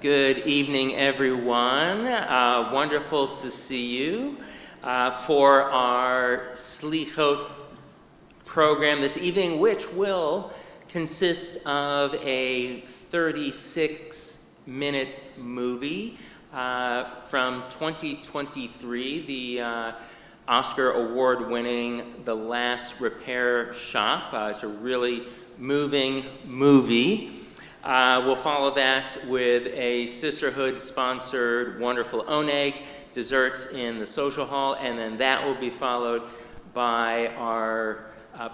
Good evening, everyone. Wonderful to see you for our Selichot program this evening, which will consist of a 36-minute movie from 2023, the Oscar award-winning The Last Repair Shop. It's a really moving movie. We'll follow that with a sisterhood-sponsored wonderful oneg, desserts in the social hall, and then that will be followed by our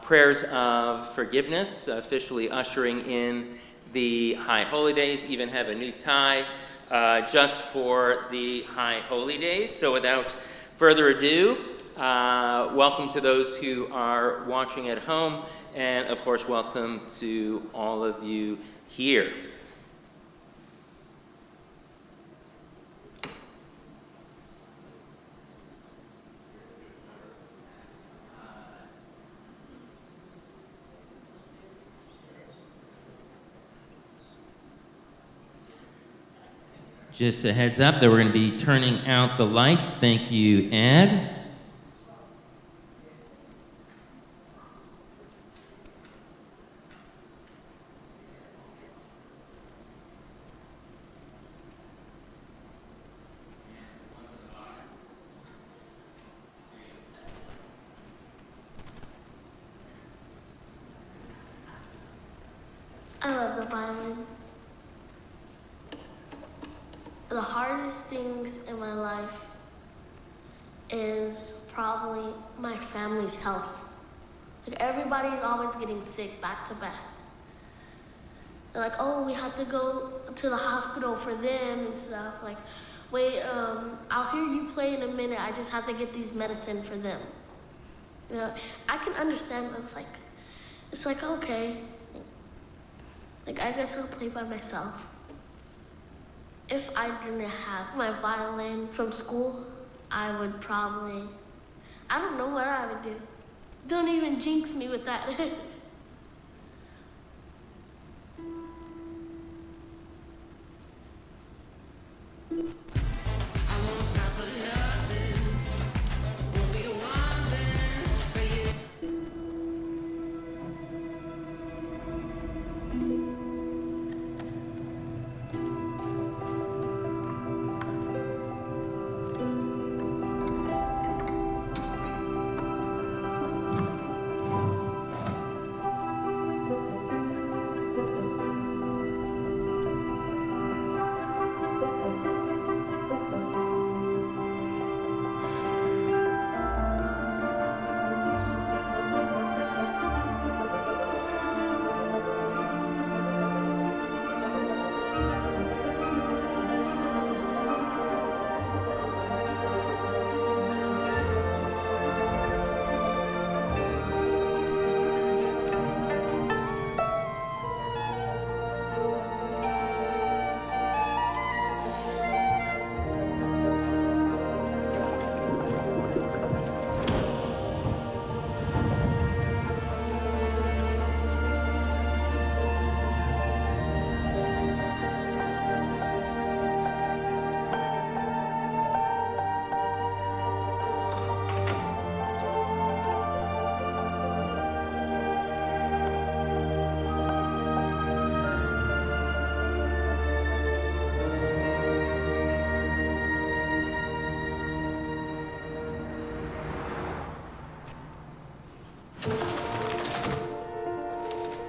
prayers of forgiveness, officially ushering in the High Holy Days. Even have a new tie just for the High Holy Days. So without further ado, welcome to those who are watching at home, and of course, welcome to all of you here. Just a heads up that we're going to be turning out the lights. Thank you, Ed. I love the violin. The hardest things in my life is probably my family's health. Like, everybody's always getting sick back to back. They're like, oh, we have to go to the hospital for them and stuff. Like, wait, I'll hear you play in a minute. I just have to get these medicine for them. You know, I can understand, but it's like, okay. Like, I guess I'll play by myself. If I didn't have my violin from school, I would probably, I don't know what I would do. Don't even jinx me with that.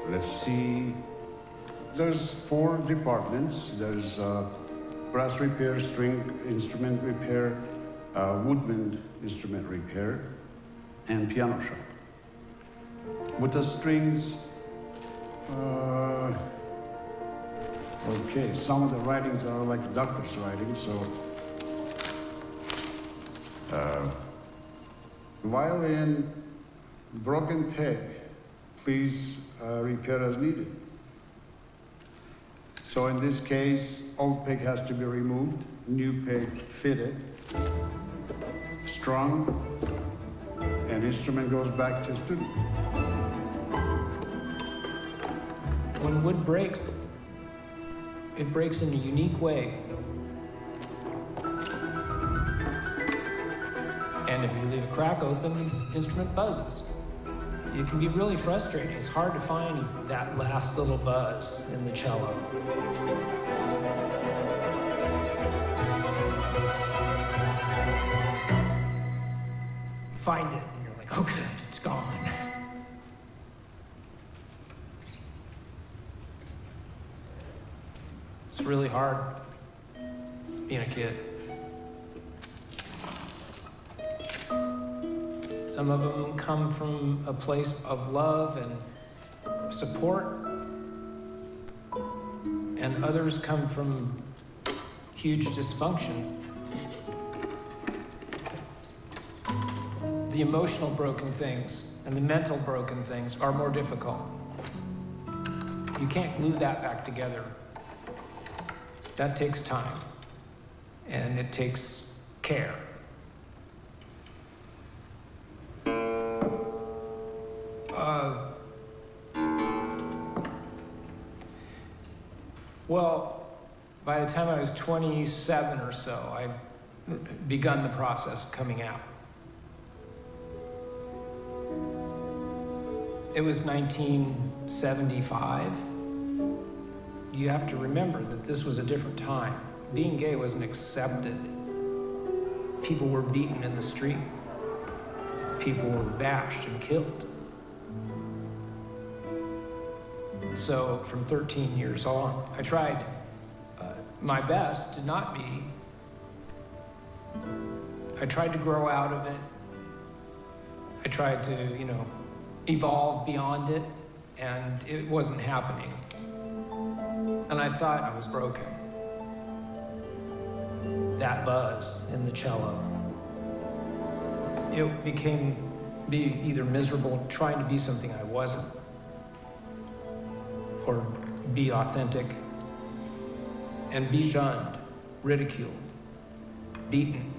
Let's see, there's 4 departments. There's brass repair, string instrument repair, woodwind instrument repair, and piano shop. With the strings, okay, some of the writings are like doctor's writing, so violin, broken peg, please repair as needed. So in this case, old peg has to be removed, new peg fitted, strung, and instrument goes back to student. When wood breaks, It breaks in a unique way. And if you leave a crack open, the instrument buzzes. It can be really frustrating. It's hard to find that last little buzz in the cello. You find it, and you're like, oh good, it's gone. It's really hard being a kid. Some of them come from a place of love and support, and others come from huge dysfunction. The emotional broken things and the mental broken things are more difficult. You can't glue that back together. That takes time, and it takes care. Well, by the time I was 27 or so, I begun the process of coming out. It was 1975. You have to remember that this was a different time. Being gay wasn't accepted. People were beaten in the street. People were bashed and killed. So from 13 years on, I tried my best to not be. I tried to grow out of it. I tried to, evolve beyond it, and it wasn't happening. And I thought I was broken. That buzz in the cello. It became either miserable trying to be something I wasn't, or be authentic, and be shunned, ridiculed, beaten,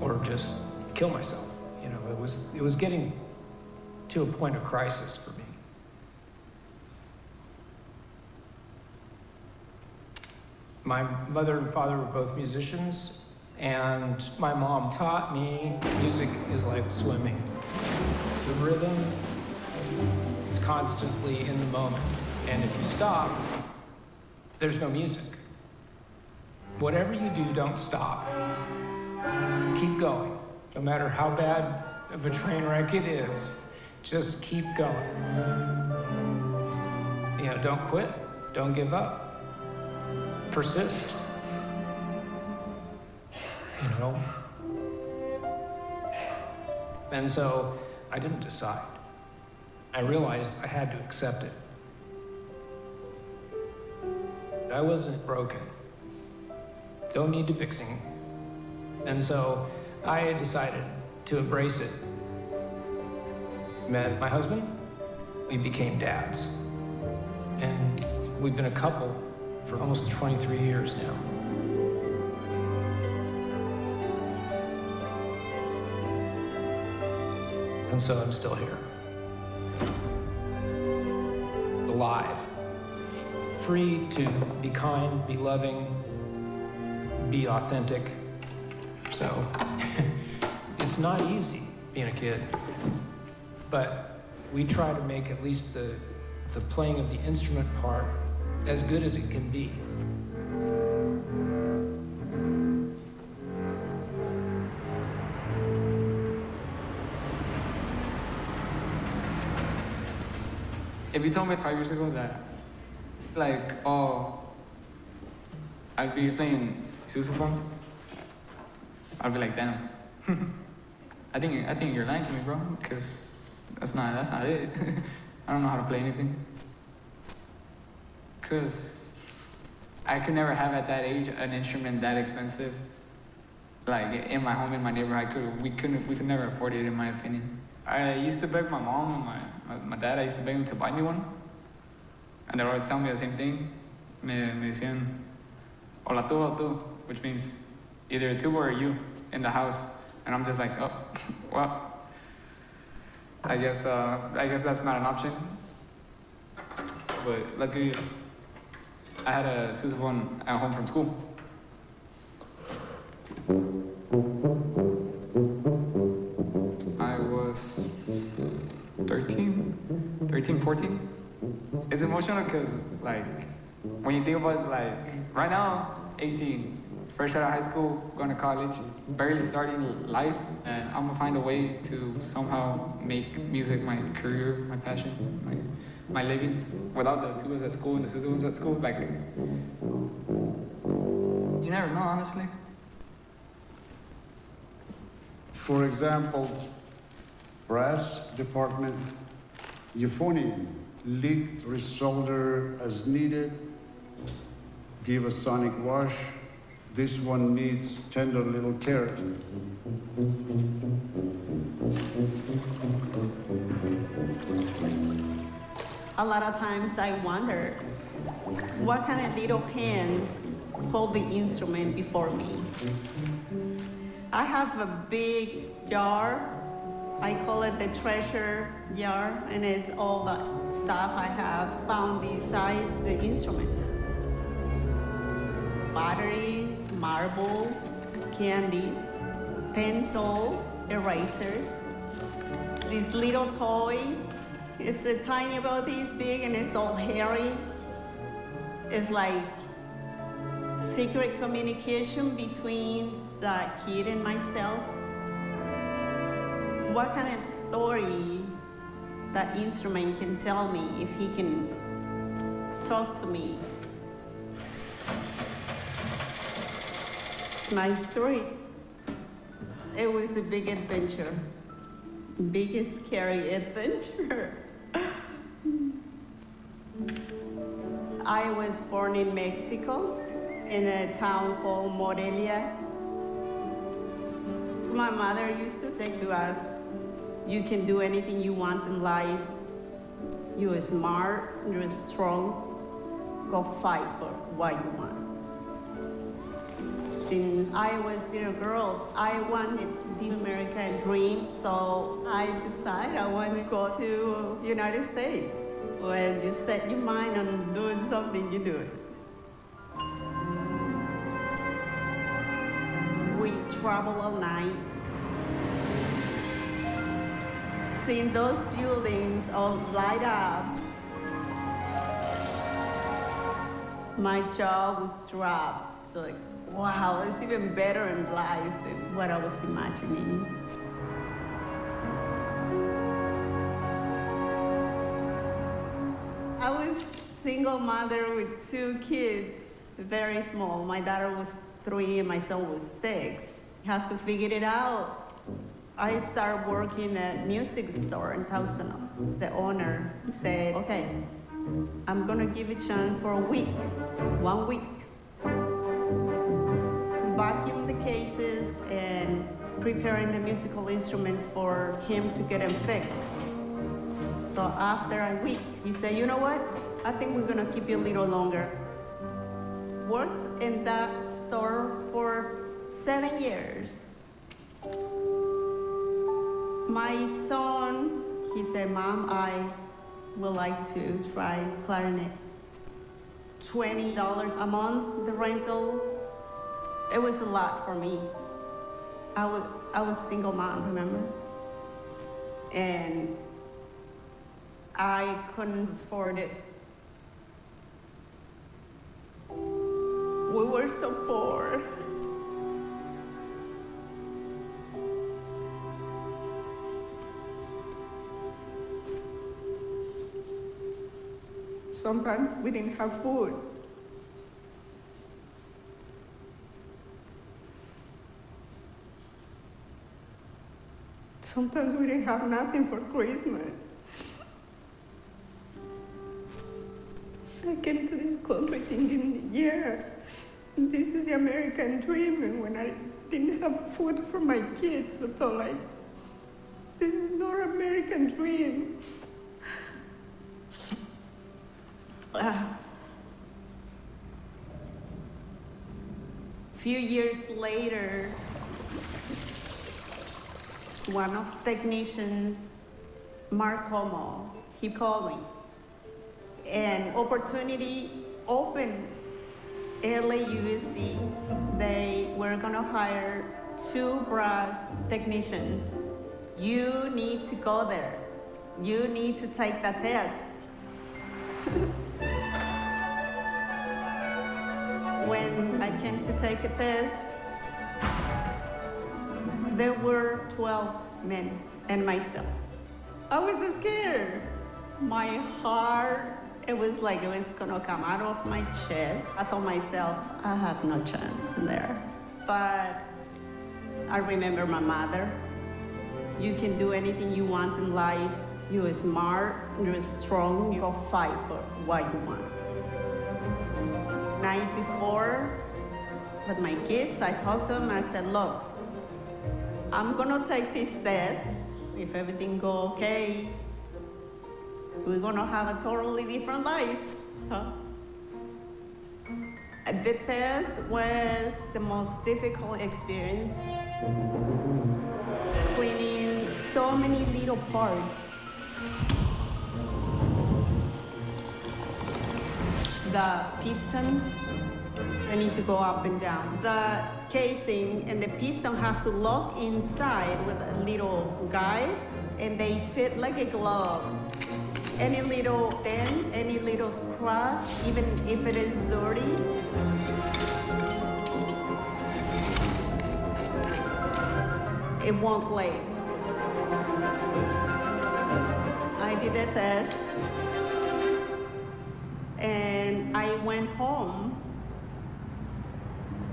or just kill myself. It was getting to a point of crisis for me. My mother and father were both musicians, and my mom taught me music is like swimming. The rhythm is constantly in the moment, and if you stop, there's no music. Whatever you do, don't stop. Keep going. No matter how bad of a train wreck it is, just keep going. Don't quit, don't give up. Persist. And so I didn't decide. I realized I had to accept it. I wasn't broken. Don't need to fixing. And so I decided to embrace it. Met my husband, we became dads. And we've been a couple for almost 23 years now. And so I'm still here. Alive. Free to be kind, be loving, be authentic. So, it's not easy being a kid, but we try to make at least the playing of the instrument part as good as it can be. If you told me 5 years ago that, I'd be playing sousaphone, I'd be like, damn. I think you're lying to me, bro, because that's not it. I don't know how to play anything. Because I could never have at that age an instrument that expensive. Like in my home, in my neighborhood, we could never afford it, in my opinion. I used to beg my mom and my dad, I used to beg them to buy me one. And they'd always tell me the same thing. Me decían, o la tuba o tú, which means either a tuba or you in the house. And I'm just like, oh, well, I guess that's not an option. But luckily, I had a sousaphone at home from school. I was 13, 14. It's emotional because, like, when you think about, like, right now, 18, fresh out of high school, going to college, barely starting life, and I'm gonna find a way to somehow make music my career, my passion, my living. Without the tubas at school and the sousaphone at school, like, you never know, honestly. For example, brass department, euphonium, leak, resolder as needed, give a sonic wash. This one needs tender little care. A lot of times I wonder what kind of little hands hold the instrument before me. I have a big jar. I call it the treasure jar, and it's all the stuff I have found inside the instruments. Batteries, marbles, candies, pencils, erasers. This little toy is tiny, about this big, and it's all hairy. It's like secret communication between the kid and myself. What kind of story that instrument can tell me if he can talk to me? My story, it was a big adventure, biggest scary adventure. I was born in Mexico, in a town called Morelia. My mother used to say to us, you can do anything you want in life. You're smart, you're strong, go fight for what you want. Since I was a little girl, I wanted the American dream, so I decided I want to go to the United States. When you set your mind on doing something, you do it. We travel all night, seeing those buildings all light up. My jaw was dropped. So like, wow, it's even better in life than what I was imagining. I was single mother with 2 kids, very small. My daughter was 3 and my son was 6. You have to figure it out. I started working at a music store in Thousand Oaks. The owner said, okay, I'm gonna give you a chance for a week, 1 week. Vacuum the cases and preparing the musical instruments for him to get them fixed. So after a week, he said, you know what? I think we're gonna keep you a little longer. Worked in that store for 7 years. My son, he said, Mom, I would like to try clarinet. $20 a month, the rental. It was a lot for me. I was single mom, remember? And I couldn't afford it. We were so poor. Sometimes we didn't have food. Sometimes we didn't have nothing for Christmas. I came to this country thinking, yes, this is the American dream. And when I didn't have food for my kids, I felt like, this is not an American dream. Few years later, one of the technicians, Mark Como, he called me. And opportunity opened LAUSD, they were gonna hire 2 brass technicians. You need to go there. You need to take the test. When I came to take a test, there were 12 men and myself. I was scared. My heart, it was like it was gonna come out of my chest. I thought myself, I have no chance there. But I remember my mother. You can do anything you want in life. You're smart, you're strong, you'll fight for what you want. Night before, with my kids, I talked to them, I said, look, I'm gonna take this test. If everything go okay, we're gonna have a totally different life. So the test was the most difficult experience. Cleaning so many little parts. The pistons, they need to go up and down. The casing and the piston have to lock inside with a little guide, and they fit like a glove. Any little dent, any little scratch, even if it is dirty, it won't play. I did a test, and I went home.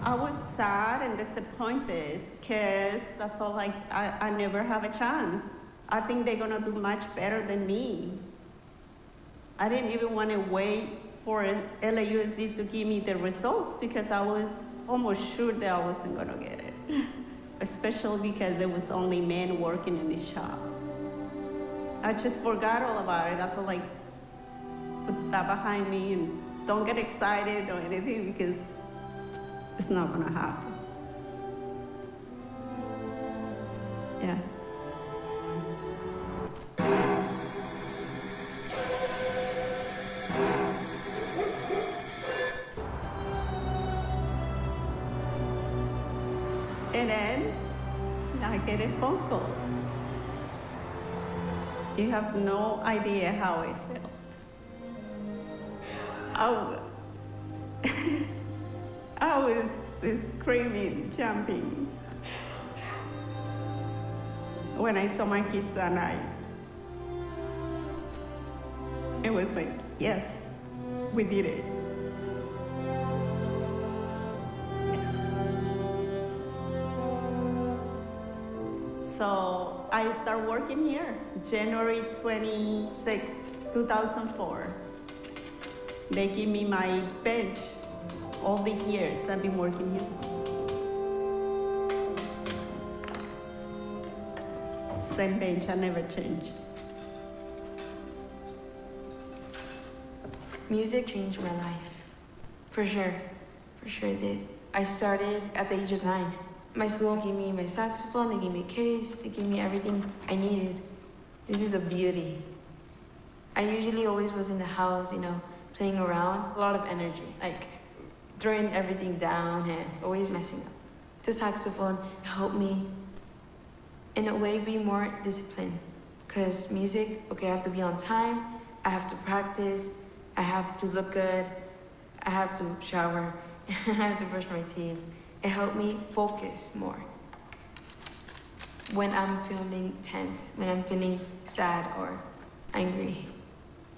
I was sad and disappointed because I felt like I never have a chance. I think they're gonna do much better than me. I didn't even want to wait for LAUSD to give me the results because I was almost sure that I wasn't gonna get it. Especially because there was only men working in the shop. I just forgot all about it. I felt like, put that behind me and don't get excited or anything because it's not gonna happen. Yeah. And then I get a phone call. You have no idea how I felt. I was screaming, jumping. When I saw my kids that night, it was like, yes, we did it. So I started working here, January 26, 2004. They give me my bench all these years I've been working here. Same bench, I never changed. Music changed my life. For sure it did. I started at the age of 9. My school gave me my saxophone, they gave me a case, they gave me everything I needed. This is a beauty. I usually always was in the house, playing around, a lot of energy, like throwing everything down and always messing up. The saxophone helped me, in a way, be more disciplined. Because music, okay, I have to be on time, I have to practice, I have to look good, I have to shower, I have to brush my teeth. It helped me focus more. When I'm feeling tense, when I'm feeling sad or angry,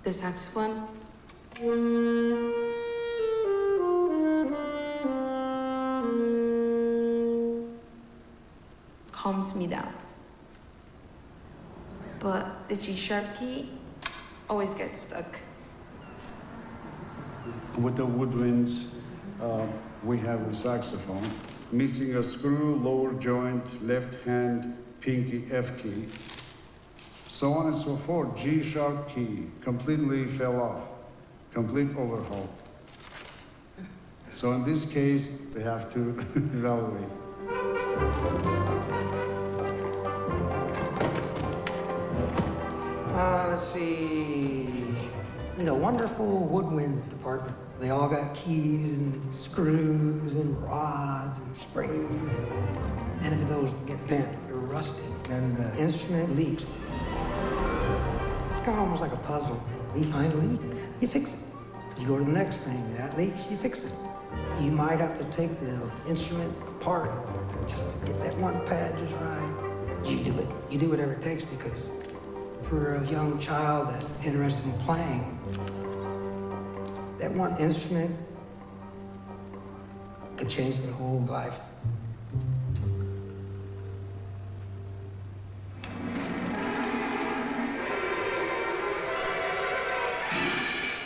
the saxophone calms me down. But the G-sharp key always gets stuck. With the woodwinds, we have the saxophone. Missing a screw, lower joint, left hand, pinky, F key. So on and so forth. G sharp key completely fell off. Complete overhaul. So in this case, they have to evaluate. Let's see. The wonderful woodwind department. They all got keys and screws and rods and springs. And if those get bent or rusted, then the instrument leaks. It's kind of almost like a puzzle. You find a leak, you fix it. You go to the next thing, that leaks, you fix it. You might have to take the instrument apart just to get that one pad just right. You do it. You do whatever it takes, because for a young child that's interested in playing, that one instrument could change their whole life.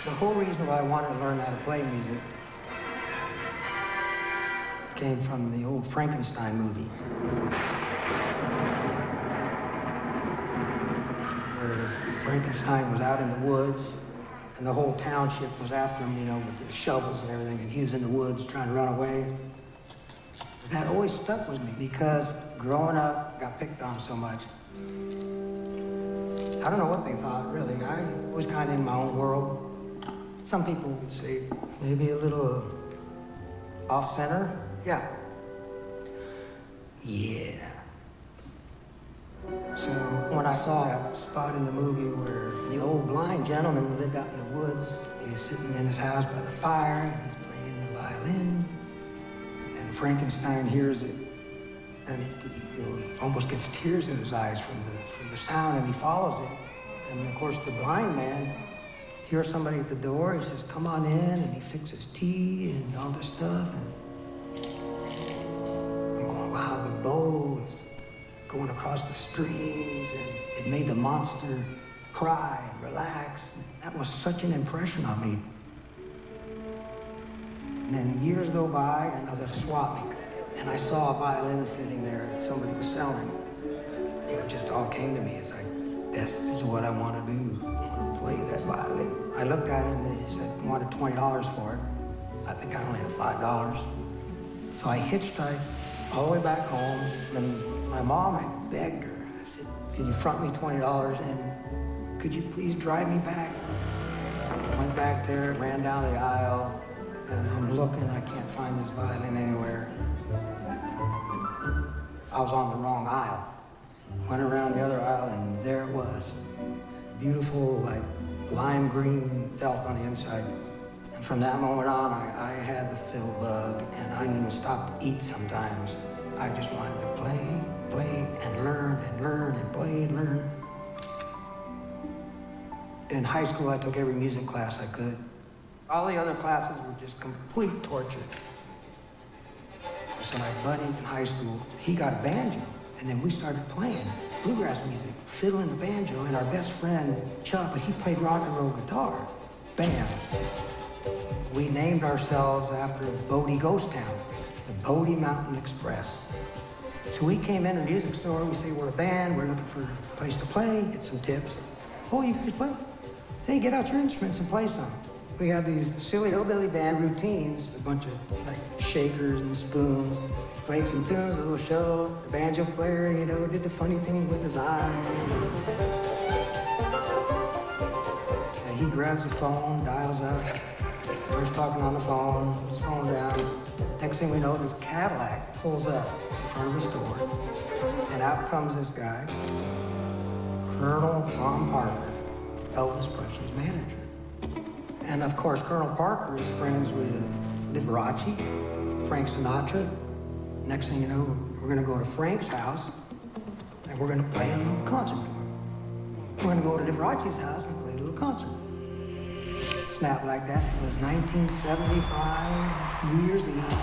The whole reason why I wanted to learn how to play music came from the old Frankenstein movie, where Frankenstein was out in the woods and the whole township was after him, you know, with the shovels and everything, and he was in the woods trying to run away. That always stuck with me because growing up, got picked on so much. I don't know what they thought, really. I was kind of in my own world. Some people would say maybe a little off-center. Yeah. Yeah. So when I saw that spot in the movie where the old blind gentleman lived out in the woods, he was sitting in his house by the fire, and he's playing the violin, and Frankenstein hears it, and he almost gets tears in his eyes from the sound, and he follows it. And of course, the blind man hears somebody at the door. He says, "Come on in," and he fixes tea and all this stuff. And I'm going, wow, the bow is going across the strings, and it made the monster cry and relax. That was such an impression on me. And then years go by, and I was at a swap meet, and I saw a violin sitting there that somebody was selling. It just all came to me. It's like, this is what I want to do. I want to play that violin. I looked at it, and he said he wanted $20 for it. I think I only had $5. So I hitchhiked all the way back home, and my mom, I begged her. I said, "Can you front me $20 and could you please drive me back?" Went back there, ran down the aisle, and I'm looking, I can't find this violin anywhere. I was on the wrong aisle. Went around the other aisle, and there it was. Beautiful, like lime green felt on the inside. And from that moment on, I had the fiddle bug, and I didn't even stop to eat sometimes. I just wanted to play, and learn, and play, and learn. In high school, I took every music class I could. All the other classes were just complete torture. So my buddy in high school, he got a banjo, and then we started playing bluegrass music, fiddle and the banjo, and our best friend, Chuck, he played rock and roll guitar. Bam. We named ourselves after Bodie Ghost Town, the Bodie Mountain Express. So we came in a music store, we say, we're a band, we're looking for a place to play, get some tips. Oh, you guys play? Hey, get out your instruments and play some. We had these silly hillbilly band routines, a bunch of like shakers and spoons. Played some tunes, a little show. The banjo player, you know, did the funny thing with his eyes. And he grabs the phone, dials up, starts talking on the phone, puts the phone down. Next thing we know, this Cadillac pulls up in front of the store. And out comes this guy, Colonel Tom Parker, Elvis Presley's manager. And of course, Colonel Parker is friends with Liberace, Frank Sinatra. Next thing you know, we're gonna go to Frank's house and we're gonna play a little concert. We're gonna go to Liberace's house and play a little concert. Snap like that. It was 1975, New Year's Eve,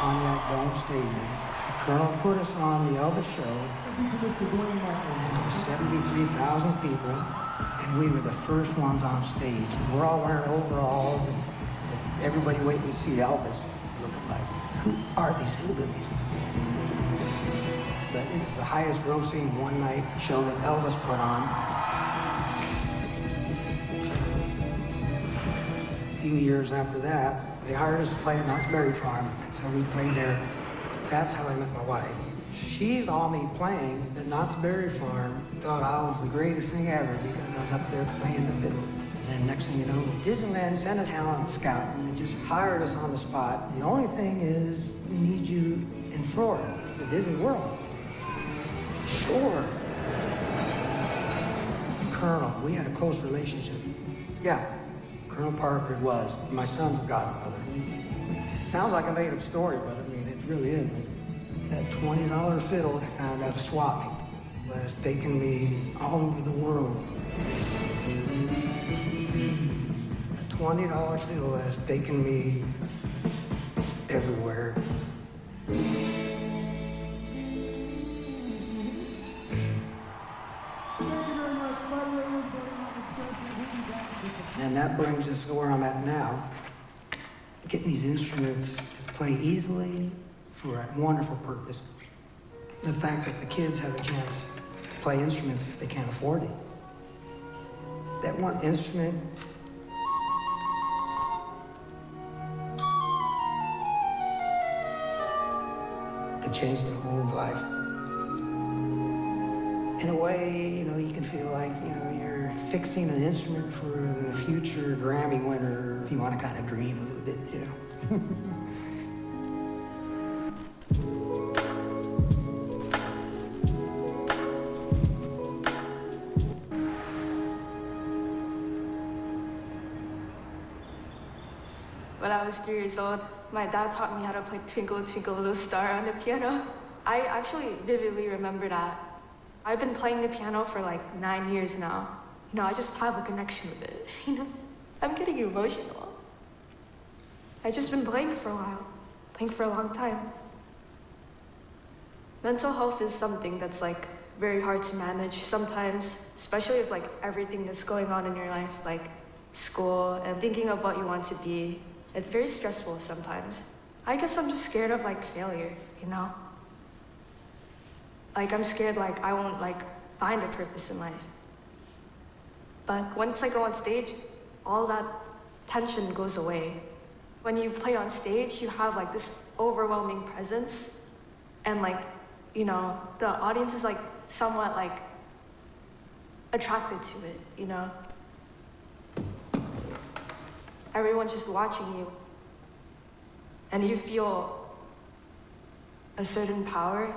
Pontiac Dome Stadium. The Colonel put us on the Elvis show, and it was 73,000 people. And we were the first ones on stage. We're all wearing overalls, and everybody waiting to see Elvis, looking like, who are these hillbillies? But it's the highest grossing one-night show that Elvis put on. A few years after that, they hired us to play at Knott's Berry Farm, and so we played there. That's how I met my wife. She saw me playing at Knott's Berry Farm, thought I was the greatest thing ever because I was up there playing the fiddle. And then next thing you know, Disneyland sent a talent scout and just hired us on the spot. The only thing is, we need you in Florida, at Disney World. Sure. The Colonel, we had a close relationship. Yeah, Colonel Parker was my son's godfather. Sounds like a made-up story, but I mean, it really isn't. That $20 fiddle I found at a swap meet has taken me all over the world. That $20 fiddle has taken me everywhere. And that brings us to where I'm at now. Getting these instruments to play easily for a wonderful purpose. The fact that the kids have a chance to play instruments if they can't afford it. That one instrument could change their whole life. In a way, you know, you can feel like, you know, you're fixing an instrument for the future Grammy winner, if you want to kind of dream a little bit, you know. When I was 3 years old, my dad taught me how to play Twinkle, Twinkle, Little Star on the piano. I actually vividly remember that. I've been playing the piano for like 9 years now. You know, I just have a connection with it, you know? I'm getting emotional. I've just been playing for a while, playing for a long time. Mental health is something that's like very hard to manage sometimes, especially if like everything that's going on in your life, like school and thinking of what you want to be. It's very stressful sometimes. I guess I'm just scared of like failure, you know? Like I'm scared like I won't like find a purpose in life. But once I go on stage, all that tension goes away. When you play on stage, you have like this overwhelming presence and like, you know, the audience is like somewhat like attracted to it, you know? Everyone's just watching you. And you feel a certain power.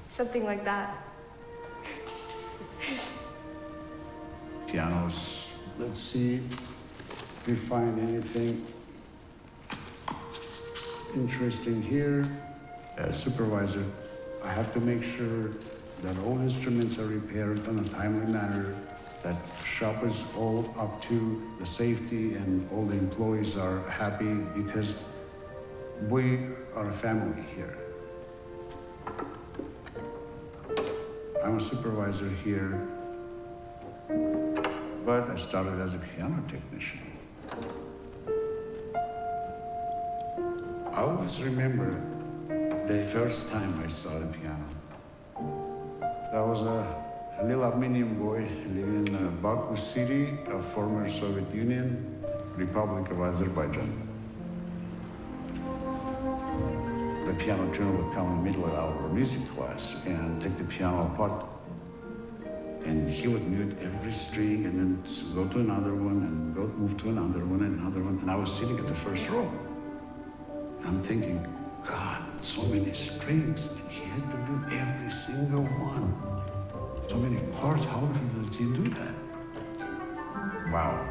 Something like that. Pianos. Let's see if we find anything interesting here. As supervisor, I have to make sure that all instruments are repaired in a timely manner, that shop is all up to the safety and all the employees are happy because we are a family here. I'm a supervisor here, but I started as a piano technician. I always remember the first time I saw the piano. I was a little Armenian boy living in Baku city, a former Soviet Union, Republic of Azerbaijan. The piano tuner would come in the middle of our music class and take the piano apart. And he would mute every string and then go to another one and go move to another one and another one. And I was sitting at the first row. I'm thinking, God, so many strings. And he had to do every single one. So many parts, how did he do that? Wow.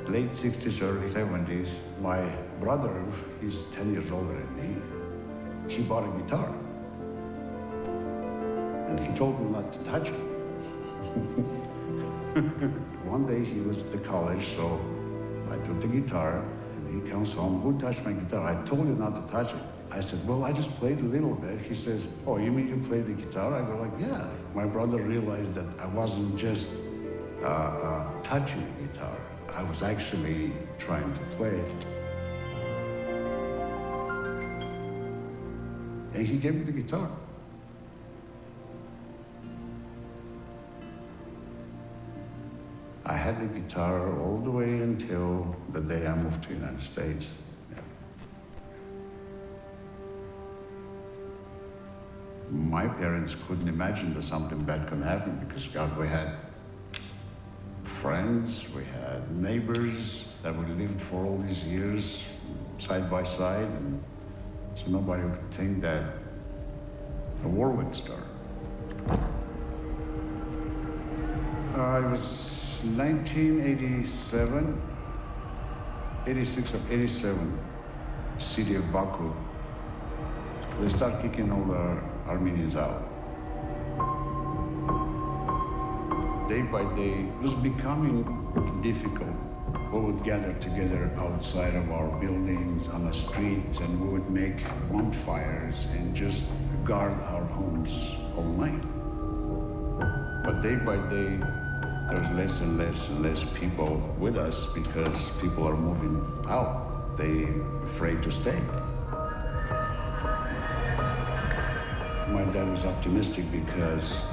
Late 60s, early 70s, my brother, he's 10 years older than me, he bought a guitar. And he told me not to touch it. One day he was at the college, so I took the guitar, and he comes home, who touched my guitar? I told you not to touch it. I said, well, I just played a little bit. He says, oh, you mean you played the guitar? I go like, yeah. My brother realized that I wasn't just touching the guitar. I was actually trying to play it. And he gave me the guitar. I had the guitar all the way until the day I moved to the United States. Yeah. My parents couldn't imagine that something bad could happen because God, we had friends, we had neighbors that we lived for all these years side by side, and so nobody would think that a war would start. It was 1987, 86 or 87, city of Baku. They start kicking all the Armenians out. Day by day, it was becoming difficult. We would gather together outside of our buildings, on the streets, and we would make bonfires and just guard our homes all night. But day by day, there's less and less and less people with us because people are moving out. They're afraid to stay. My dad was optimistic because,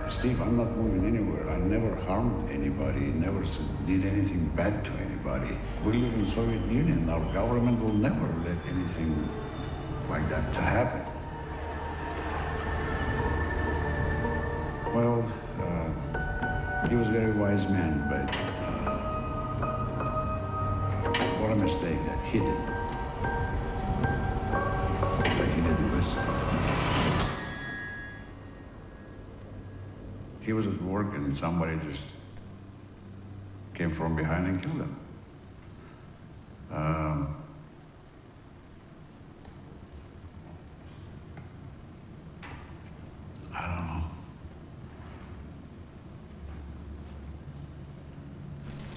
Steve, I'm not moving anywhere. I never harmed anybody, never did anything bad to anybody. We live in the Soviet Union. Our government will never let anything like that to happen. Well, he was a very wise man, but what a mistake that he did. That he didn't listen. He was at work and somebody just came from behind and killed him. I don't know.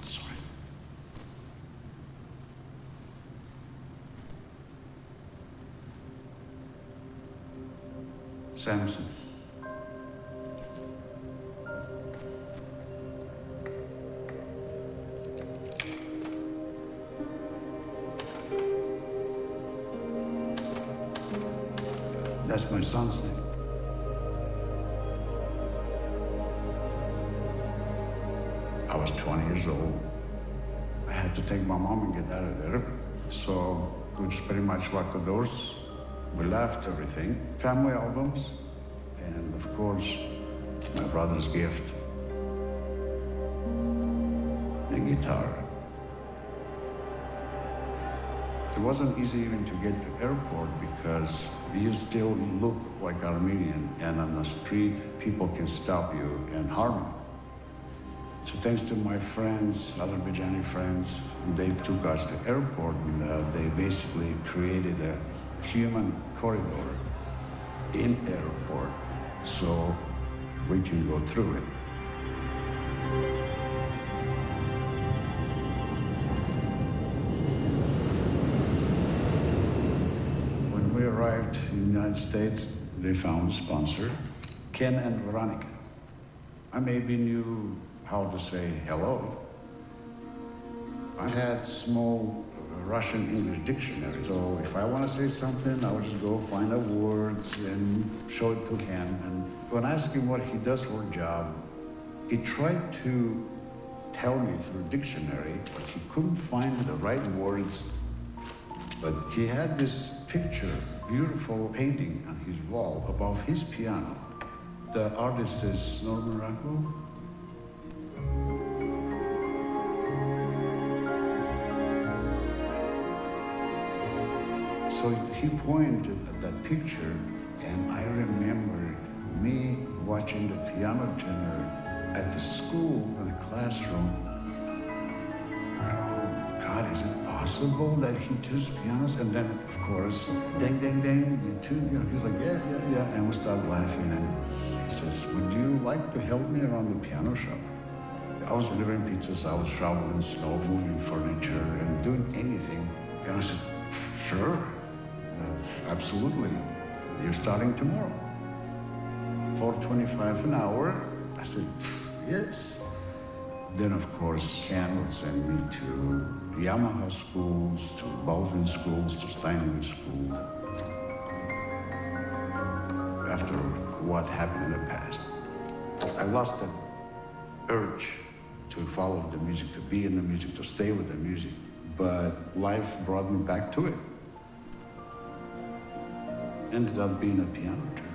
Sorry. Samson. That's my son's name. I was 20 years old. I had to take my mom and get out of there. So we just pretty much locked the doors. We left everything. Family albums, and of course, my brother's gift. A guitar. It wasn't easy even to get to the airport because you still look like Armenian, and on the street, people can stop you and harm you. So thanks to my friends, Azerbaijani friends, they took us to the airport, and they basically created a human corridor in airport so we can go through it. When we arrived in the United States, they found a sponsor, Ken and Veronica. I maybe knew how to say hello. I had small Russian English dictionary, so if I want to say something, I would just go find the words and show it to Ken. And when I asked him what he does for a job, he tried to tell me through dictionary, but he couldn't find the right words. But he had this picture, beautiful painting on his wall above his piano. The artist is Norman Rockwell. So he pointed at that picture, and I remembered me watching the piano tuner at the school, in the classroom. Oh, God, is it possible that he tunes pianos? And then, of course, ding, ding, ding, you tune, you know, he's like, yeah, yeah, yeah. And we started laughing, and he says, would you like to help me around the piano shop? I was delivering pizzas, I was shoveling snow, moving furniture, and doing anything. And I said, sure, absolutely. You're starting tomorrow. $4.25 an hour. I said, yes. Then, of course, Shan would send me to Yamaha schools, to Baldwin schools, to Steinway school. After what happened in the past, I lost that urge to follow the music, to be in the music, to stay with the music. But life brought me back to it. Ended up being a piano tuner.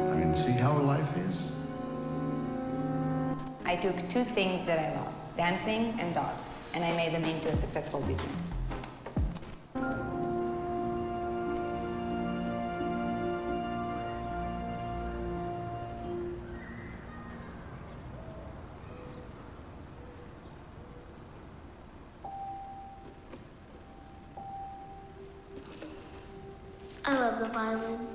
I mean, see how life is? I took two things that I love, dancing and dogs, and I made them into a successful business. I love the violin.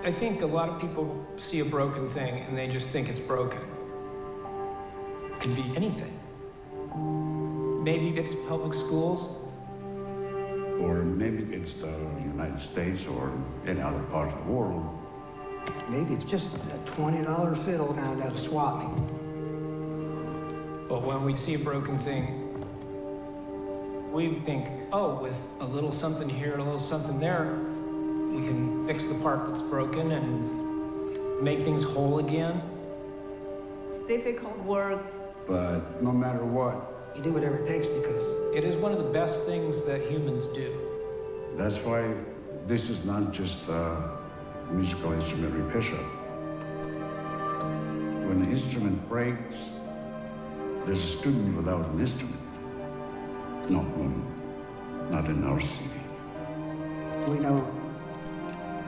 I think a lot of people see a broken thing and they just think it's broken. It can be anything. Maybe it's public schools. Or maybe it's the United States or any other part of the world. Maybe it's just a $20 fiddle found at a swap meet. But when we see a broken thing, we think, oh, with a little something here, a little something there, we can fix the part that's broken and make things whole again. It's difficult work. But no matter what, You do whatever it takes because It is one of the best things that humans do. that's why this is not just a musical instrument repair shop. When the instrument breaks, there's a student without an instrument. No, not in our city. we know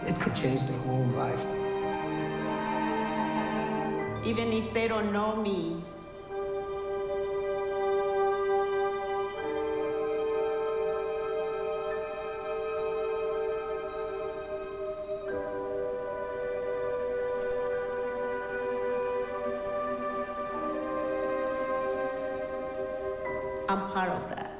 it could change their whole life. Even if they don't know me, I'm part of that.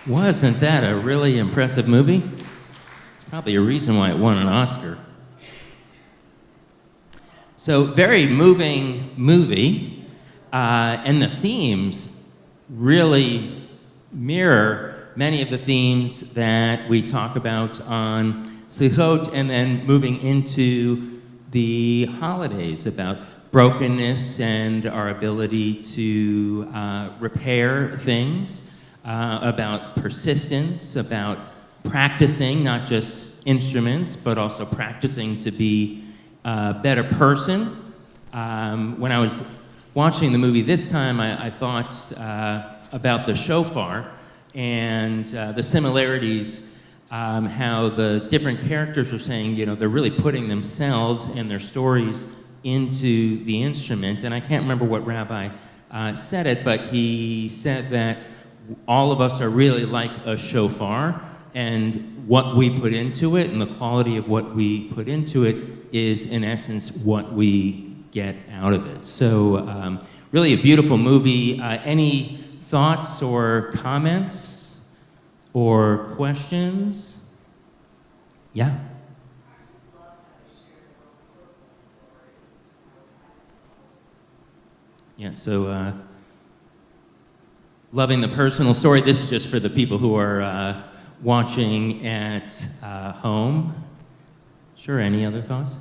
Wasn't that a really impressive movie? It's probably a reason why it won an Oscar. So, very moving movie, and the themes really mirror many of the themes that we talk about on Selichot, and then moving into the holidays about brokenness and our ability to repair things. About persistence, about practicing not just instruments, but also practicing to be a better person. When I was watching the movie this time, I thought about the shofar and the similarities, how the different characters are saying, you know, they're really putting themselves and their stories into the instrument. And I can't remember what rabbi said it, but he said that all of us are really like a shofar, and what we put into it and the quality of what we put into it is, in essence, what we get out of it. So really a beautiful movie. Any thoughts or comments or questions? Yeah. Yeah, so loving the personal story. This is just for the people who are watching at home. Sure, any other thoughts?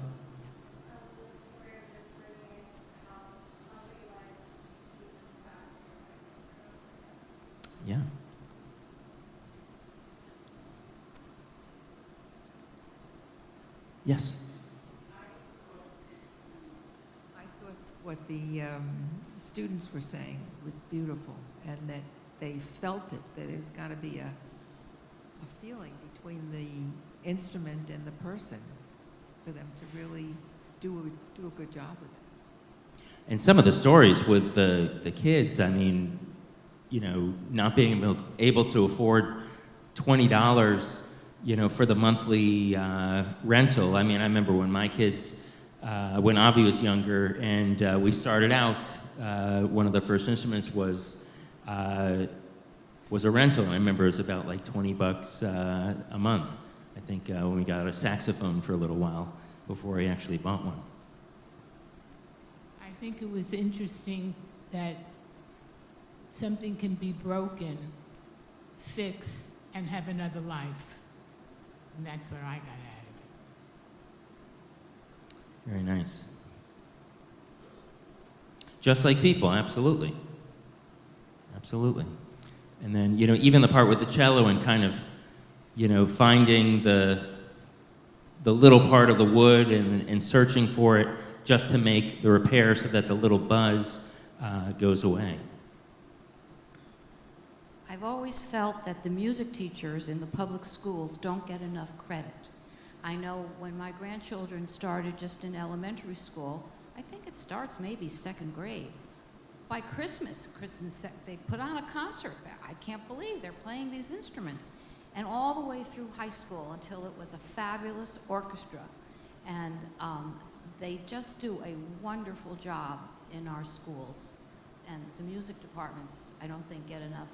Yeah. Yes. I thought what the students were saying was beautiful, and that they felt it, that there's got to be a feeling between the instrument and the person for them to really do a good job with it. And some of the stories with the kids, I mean, you know, not being able to afford $20, you know, for the monthly rental. I mean, I remember when my kids, when Avi was younger, and we started out, one of the first instruments was a rental. I remember it was about like $20 a month. I think when we got a saxophone for a little while before we actually bought one. I think it was interesting that something can be broken, fixed, and have another life. And that's what I got out of it. Very nice. Just like people, absolutely. Absolutely. And then, you know, even the part with the cello and kind of, you know, finding the little part of the wood and searching for it just to make the repair so that the little buzz goes away. I've always felt that the music teachers in the public schools don't get enough credit. I know when my grandchildren started just in elementary school, I think it starts maybe second grade. By Christmas, they put on a concert. I can't believe they're playing these instruments. And all the way through high school until it was a fabulous orchestra. And they just do a wonderful job in our schools. And the music departments, I don't think, get enough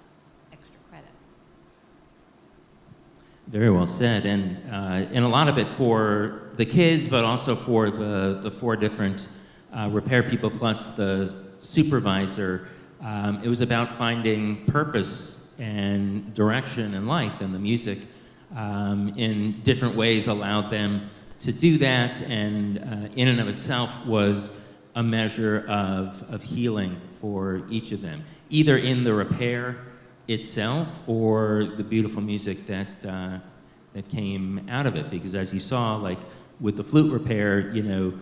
extra credit. Very well said, and a lot of it for the kids, but also for the four different repair people plus the supervisor. It was about finding purpose and direction in life, and the music in different ways allowed them to do that, and in and of itself was a measure of healing for each of them, either in the repair itself or the beautiful music that came out of it. Because as you saw, like with the flute repair, you know,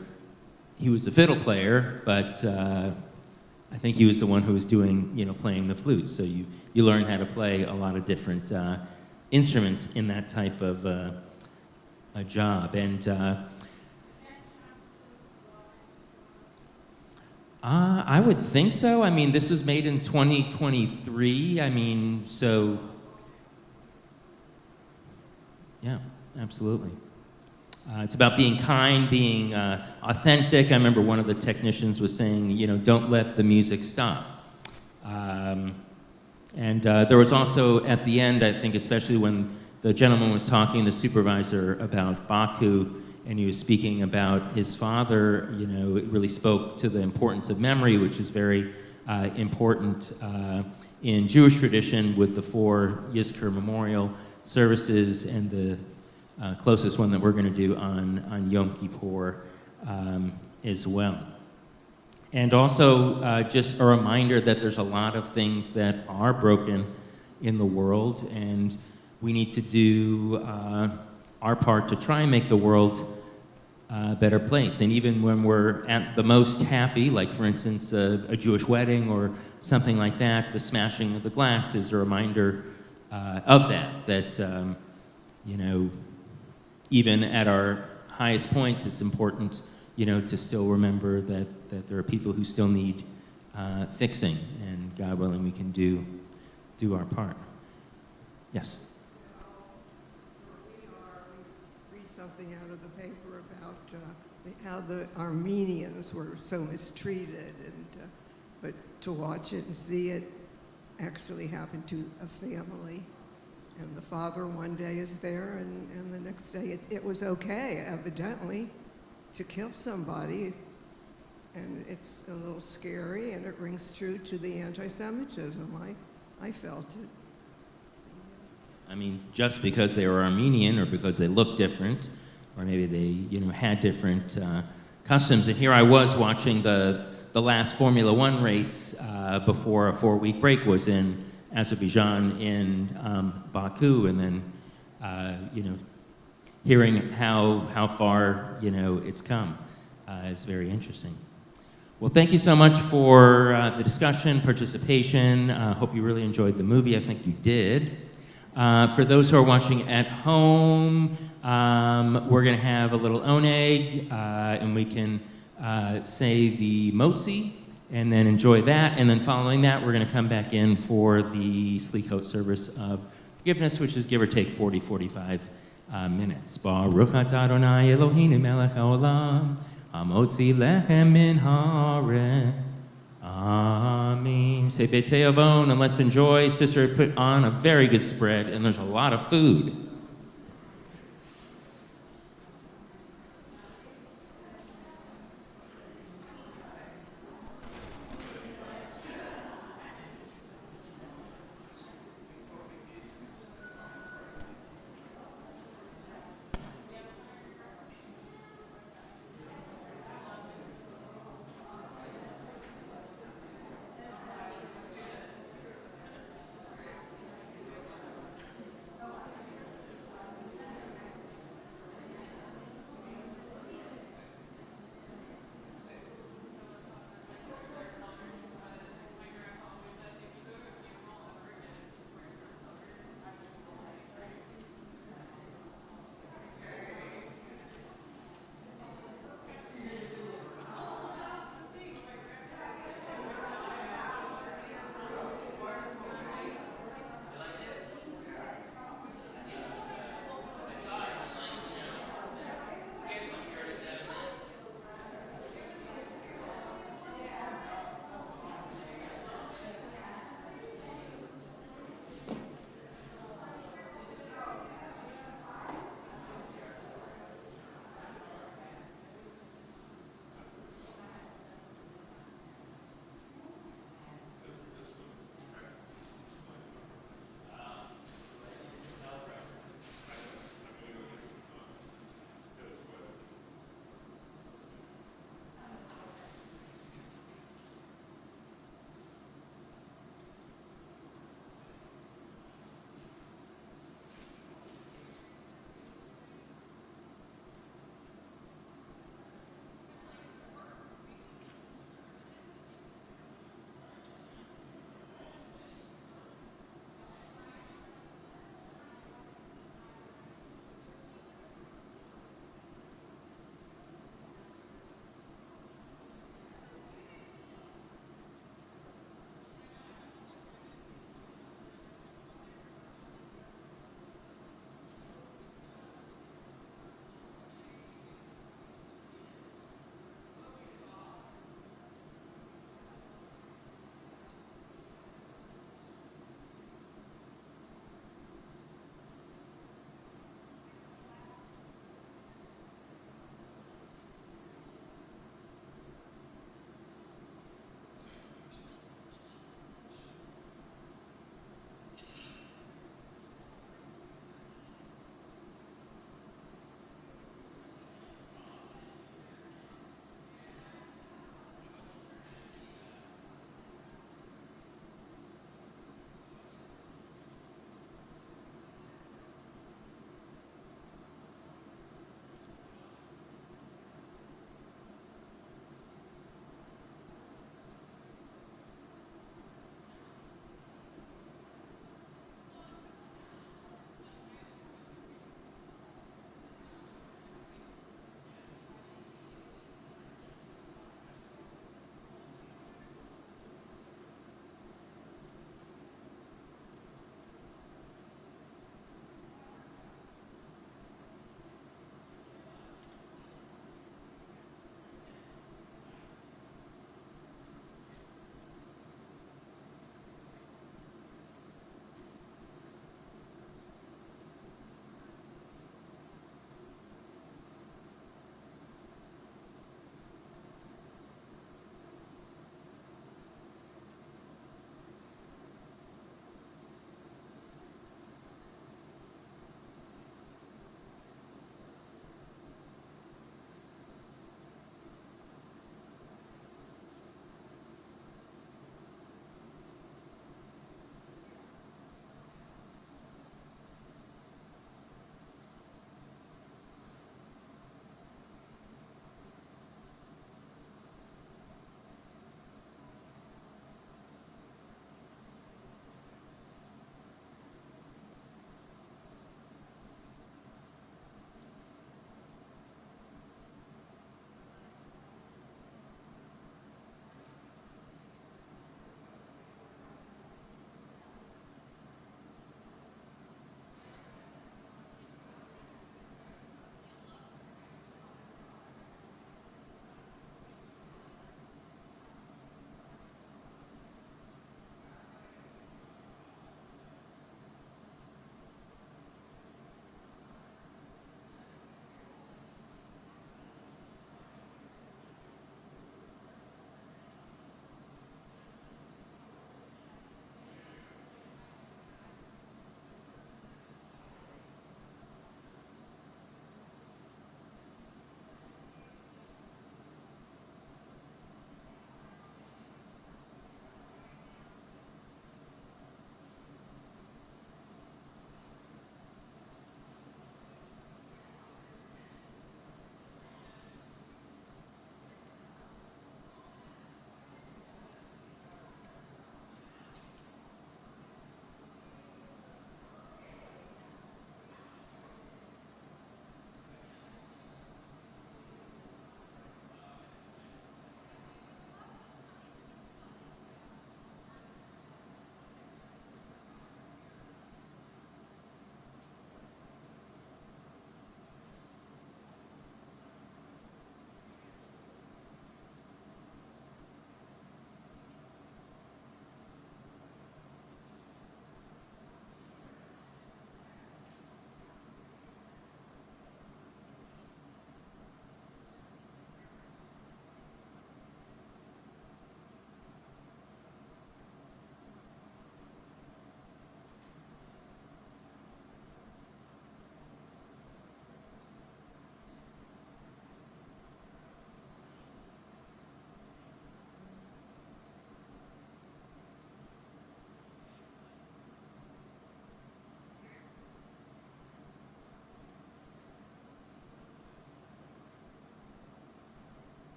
he was a fiddle player, but I think he was the one who was doing, you know, playing the flute. So you learn how to play a lot of different instruments in that type of a job. And I would think so. I mean, this was made in 2023. I mean, so yeah, absolutely. It's about being kind, being authentic. I remember one of the technicians was saying, you know, don't let the music stop. And there was also at the end, I think, especially when the gentleman was talking, the supervisor, about Baku, and he was speaking about his father, you know, it really spoke to the importance of memory, which is very important in Jewish tradition with the 4 Yizkor memorial services and the closest one that we're going to do on Yom Kippur as well. And also just a reminder that there's a lot of things that are broken in the world, and we need to do our part to try and make the world a better place. And even when we're at the most happy, like for instance a Jewish wedding or something like that, the smashing of the glass is a reminder of that you know, even at our highest points, it's important, you know, to still remember that there are people who still need fixing, and God willing, we can do do our part. Yes. Read something out of the paper about how the Armenians were so mistreated, and but to watch it and see it actually happen to a family. And the father one day is there, and the next day it was okay, evidently, to kill somebody. And it's a little scary, and it rings true to the anti-Semitism. I felt it. I mean, just because they were Armenian or because they looked different, or maybe they, had different customs. And here I was watching the last Formula One race before a 4-week break was in Azerbaijan, in Baku, and then, hearing how far, it's come is very interesting. Well, thank you so much for the discussion, participation. Hope you really enjoyed the movie. I think you did. For those who are watching at home, we're going to have a little oneg, and we can say the motzi, and then enjoy that. And then following that, we're going to come back in for the Selichot service of forgiveness, which is give or take 40, 45 minutes. Baruch atah Adonai Eloheinu melech haolam, hamotzi lechem min haaretz. Amen. Say B'tei Avon, and let's enjoy. Sister put on a very good spread, and there's a lot of food.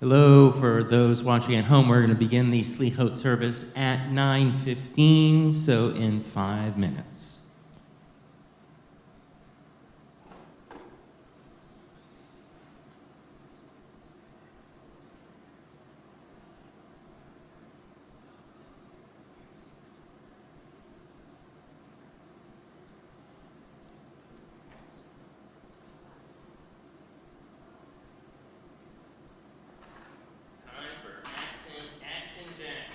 Hello, for those watching at home, we're going to begin the Selichot service at 9:15, so in 5 minutes. Time for action, Jack.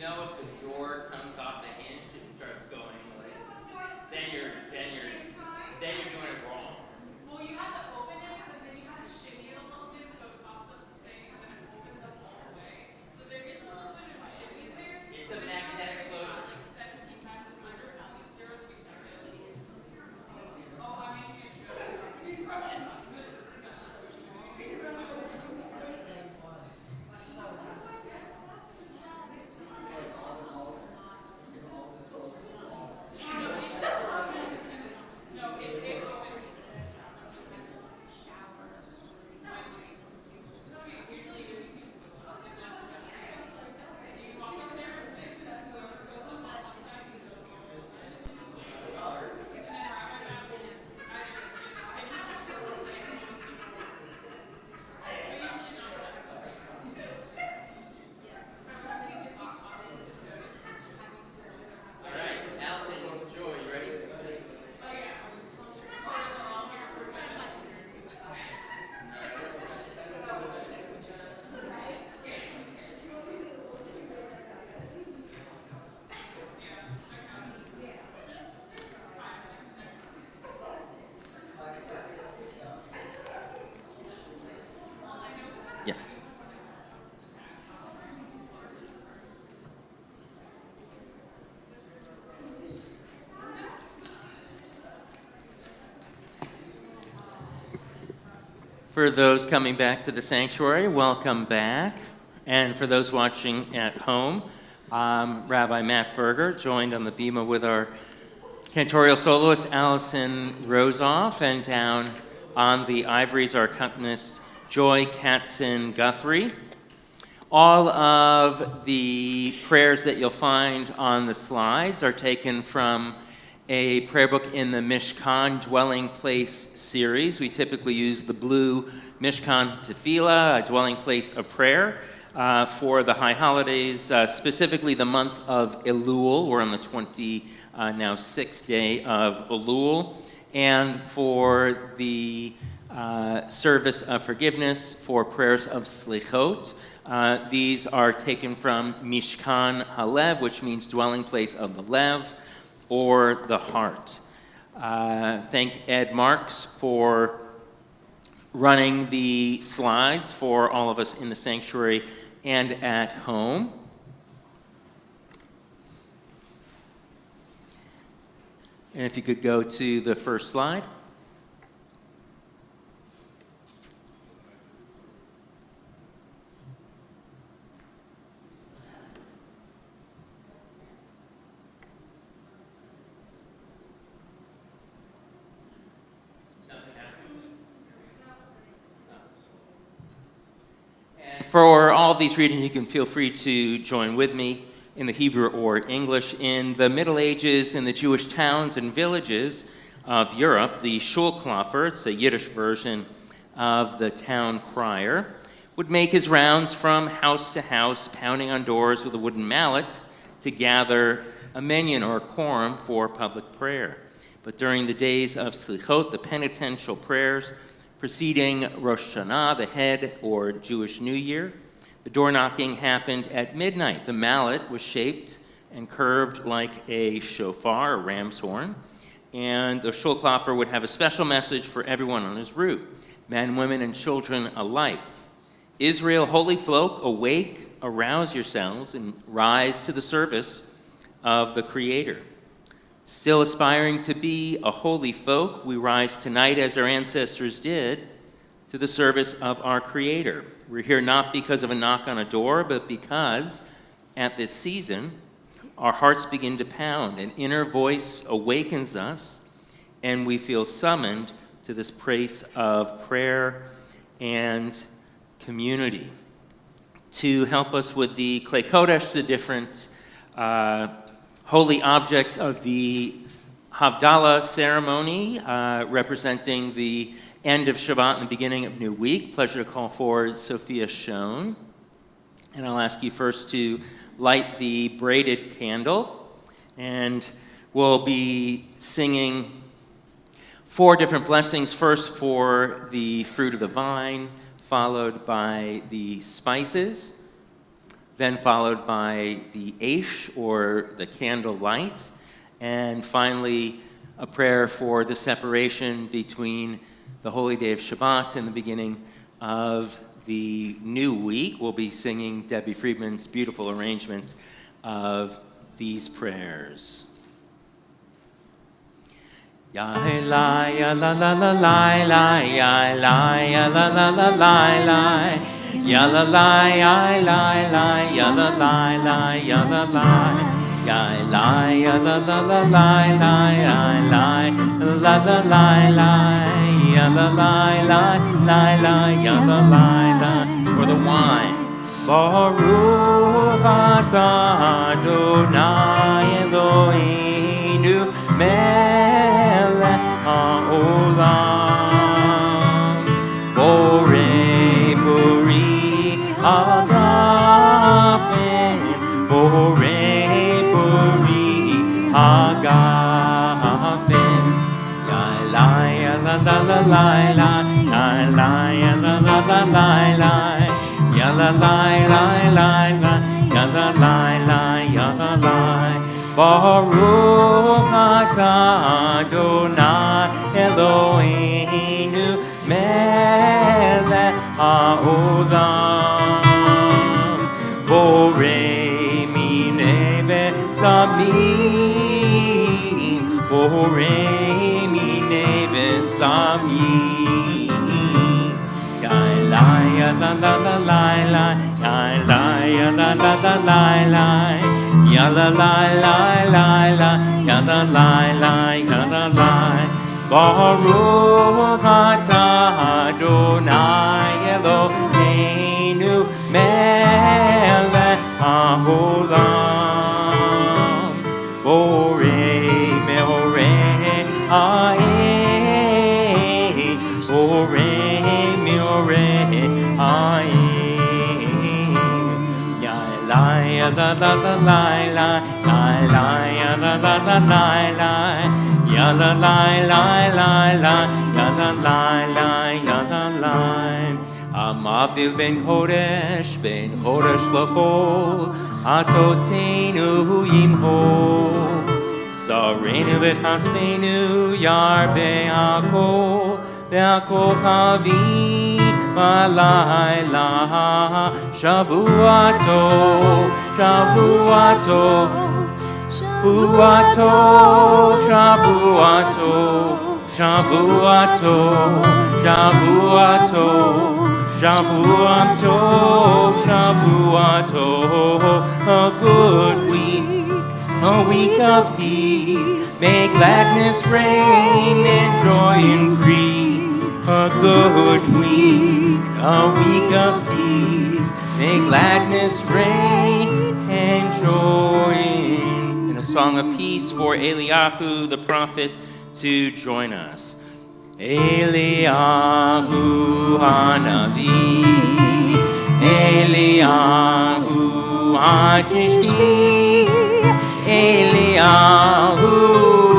know if the door comes off the hinge and starts going like, then you're doing it wrong. Well, you have to open it, but then you have to shimmy it a little bit so it pops up the thing, and then it opens up all the way. So there is a little bit of shimmy there. It's a magnetic closure. Like 17 times as much as pounding syrup, so you start really. Oh, I mean, you should. For those coming back to the sanctuary, welcome back. And for those watching at home, Rabbi Matt Berger, joined on the bima with our cantorial soloist Allison Rosoff, and down on the ivories, our accompanist Joy Katzen-Guthrie. All of the prayers that you'll find on the slides are taken from a prayer book in the Mishkan Dwelling Place series. We typically use the blue Mishkan Tefillah, a dwelling place of prayer, for the high holidays, specifically the month of Elul. We're on the 6th day of Elul. And for the service of forgiveness, for prayers of Selichot. These are taken from Mishkan Halev, which means dwelling place of the Lev, or the heart. Thank Ed Marks for running the slides for all of us in the sanctuary and at home. And if you could go to the first slide. For all of these readings, you can feel free to join with me in the Hebrew or English. In the Middle Ages, in the Jewish towns and villages of Europe, the Schulklopfer, it's a Yiddish version of the town crier, would make his rounds from house to house, pounding on doors with a wooden mallet to gather a minyan or a quorum for public prayer. But during the days of Selichot, the penitential prayers, preceding Rosh Hashanah, the head or Jewish New Year, the door knocking happened at midnight. The mallet was shaped and curved like a shofar, a ram's horn, and the Schulklopfer would have a special message for everyone on his route, men, women, and children alike. Israel, holy folk, awake, arouse yourselves, and rise to the service of the Creator. Still aspiring to be a holy folk, we rise tonight, as our ancestors did, to the service of our Creator. We're here not because of a knock on a door, but because at this season, our hearts begin to pound, an inner voice awakens us, and we feel summoned to this place of prayer and community. To help us with the Klei Kodesh, the different holy objects of the Havdalah ceremony, representing the end of Shabbat and the beginning of New Week. Pleasure to call forward Sophia Schoen. And I'll ask you first to light the braided candle. And we'll be singing 4 different blessings. First for the fruit of the vine, followed by the spices, then followed by the Aish, or the candle light, and finally a prayer for the separation between the holy day of Shabbat and the beginning of the new week. We'll be singing Debbie Friedman's beautiful arrangement of these prayers. Ya la ya la la la la la ya la ya la la la la la ya la la ya la la ya la la la ya la la ya la ya la la la la la ya la la la la la ya la la la la la ya la la la. For the wine. Baruch atah Adonai Eloheinu melech haolam borei puri hagafen borei puri hagafen ya la ya la la la la la ya la ya la la la la la ya la la la la la ya la la la ya la la Baruch atah Adonai Eloheinu melech haolam borei minei besamim borei minei besamim ya la ya la la la la la ya la ya la la la la la ya la la la la la ya la la la ya la la Baruch atah Adonai Eloheinu melech haolam borei meorei ha'ein borei meorei ha'ein ya la ya la la la la la la ya la la la la la ya la la la la la ya la la la ya la la Amavdil ben Kodesh l'kol Atotenu yimhol Zarenu v'chasmenu yarbe hakol Ve'akol chavi Malayla Shavua tov Shavua tov Shavua tov Shavua tov Shavua tov Shavua tov Shavua tov Shavua tov A good week, a week of peace. May gladness reign and joy increase. A good week, a week of peace. May gladness reign and joy. And a song of peace for Eliyahu the prophet to join us. Eliyahu Hanavi, Eliyahu Hatishbi, Eliyahu,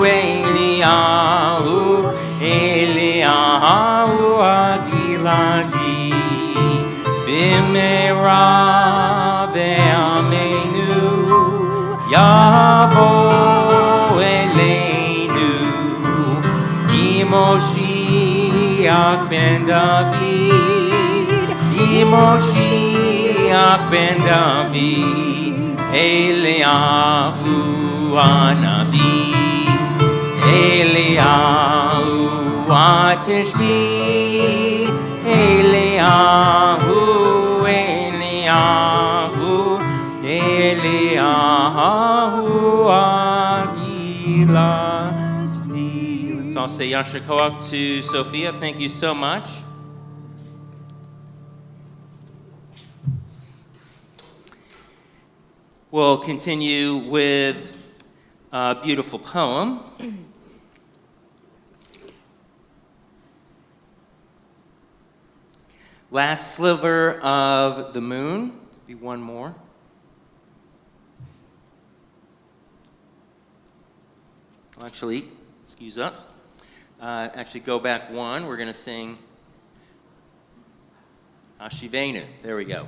Eliyahu, Eliyahu Agiladi, Bimera Be'amenu, Yabo Eleinu, Moshiach ben David, Moshiach ben David, Eliyahu Hanavi, Eliyahu Hatishbi, Eliyahu, Eliyahu, Eliyahu Agiladi. Let's all say Yasher Koach to Sophia. Thank you so much. We'll continue with a beautiful poem. Last Sliver of the Moon. Be one more. Actually, excuse us. Actually, go back one. We're going to sing Ashivenu. There we go.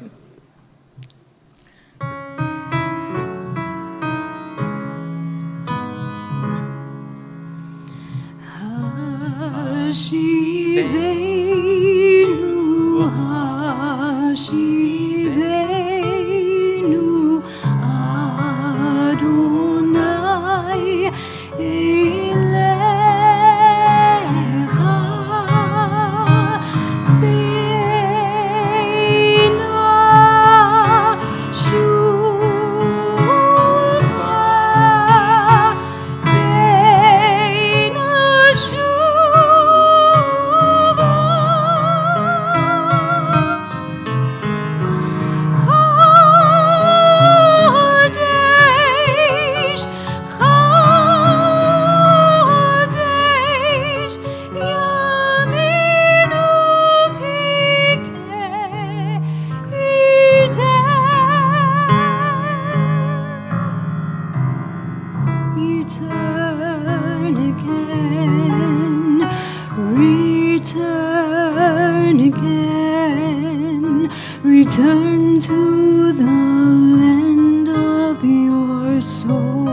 Return to the land of your soul.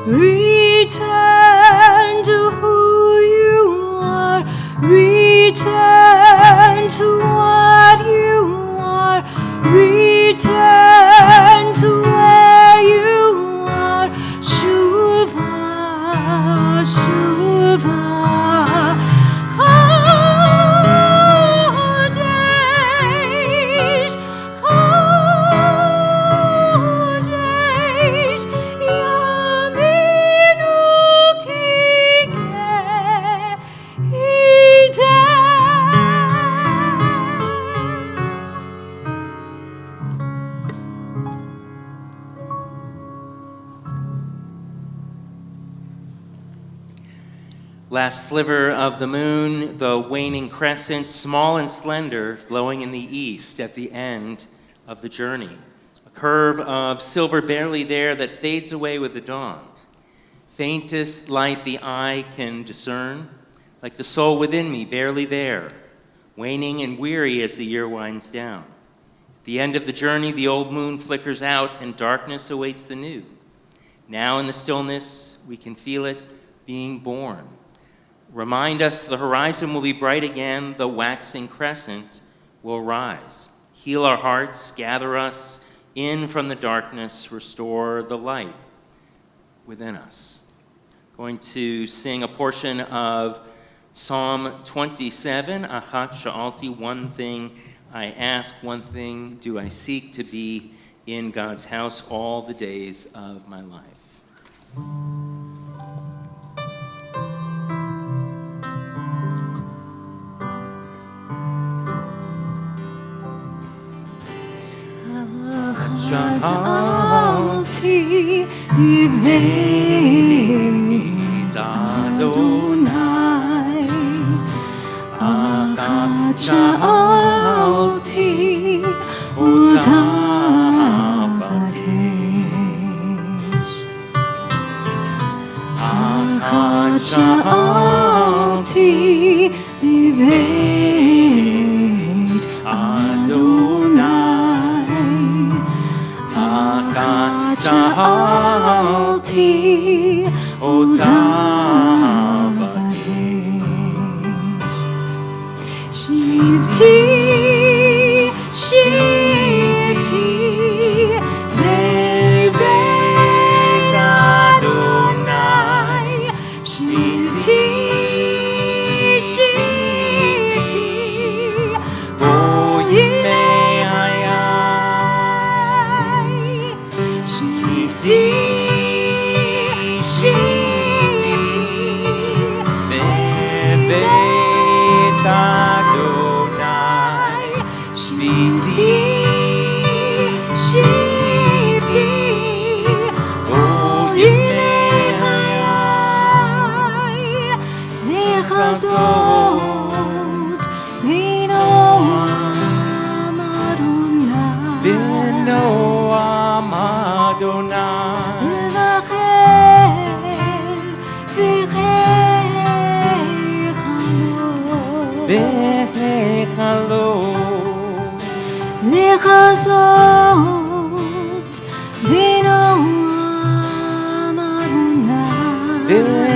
Return to who you are. Return to what you are. Return to where you are. Shuva, Shuva. Last sliver of the moon, the waning crescent, small and slender, glowing in the east at the end of the journey. A curve of silver barely there that fades away with the dawn. Faintest light the eye can discern, like the soul within me barely there, waning and weary as the year winds down. At the end of the journey, the old moon flickers out and darkness awaits the new. Now in the stillness, we can feel it being born. Remind us the horizon will be bright again, the waxing crescent will rise. Heal our hearts, gather us in from the darkness, restore the light within us. Going to sing a portion of Psalm 27, Achat Sha'alti, one thing I ask, one thing do I seek, to be in God's house all the days of my life. Sha'alti Liveit Adonai Achat Sha'alti Otav Akesh Achat Sha'alti Liveit Adonai Sha'alti Otav Akesh Shivti, Shivti Beveit Adonai Shivti, Shivti O Yimei Hayai Shivti, Shivti Beveit Adonai Shivti, Shivti O Yimei Hayai Lechazot B'noam Adonai B'noam Adonai V'echalo Lechazot B'noam Adonai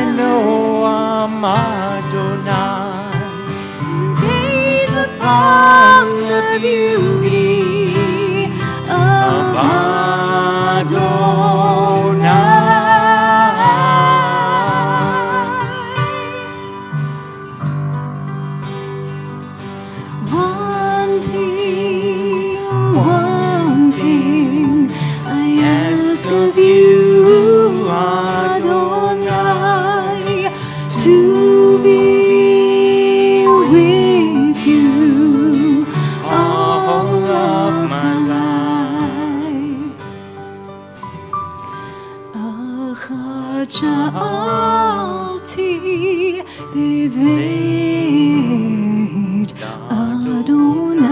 of you, Adonai, to be with you all of my life. Achad sha'alti beveit Adonai,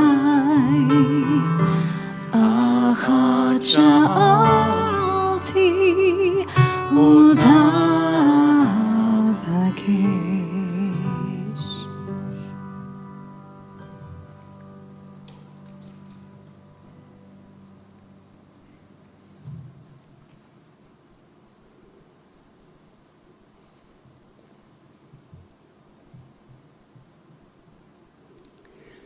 Achad sha'alti otav hakesh.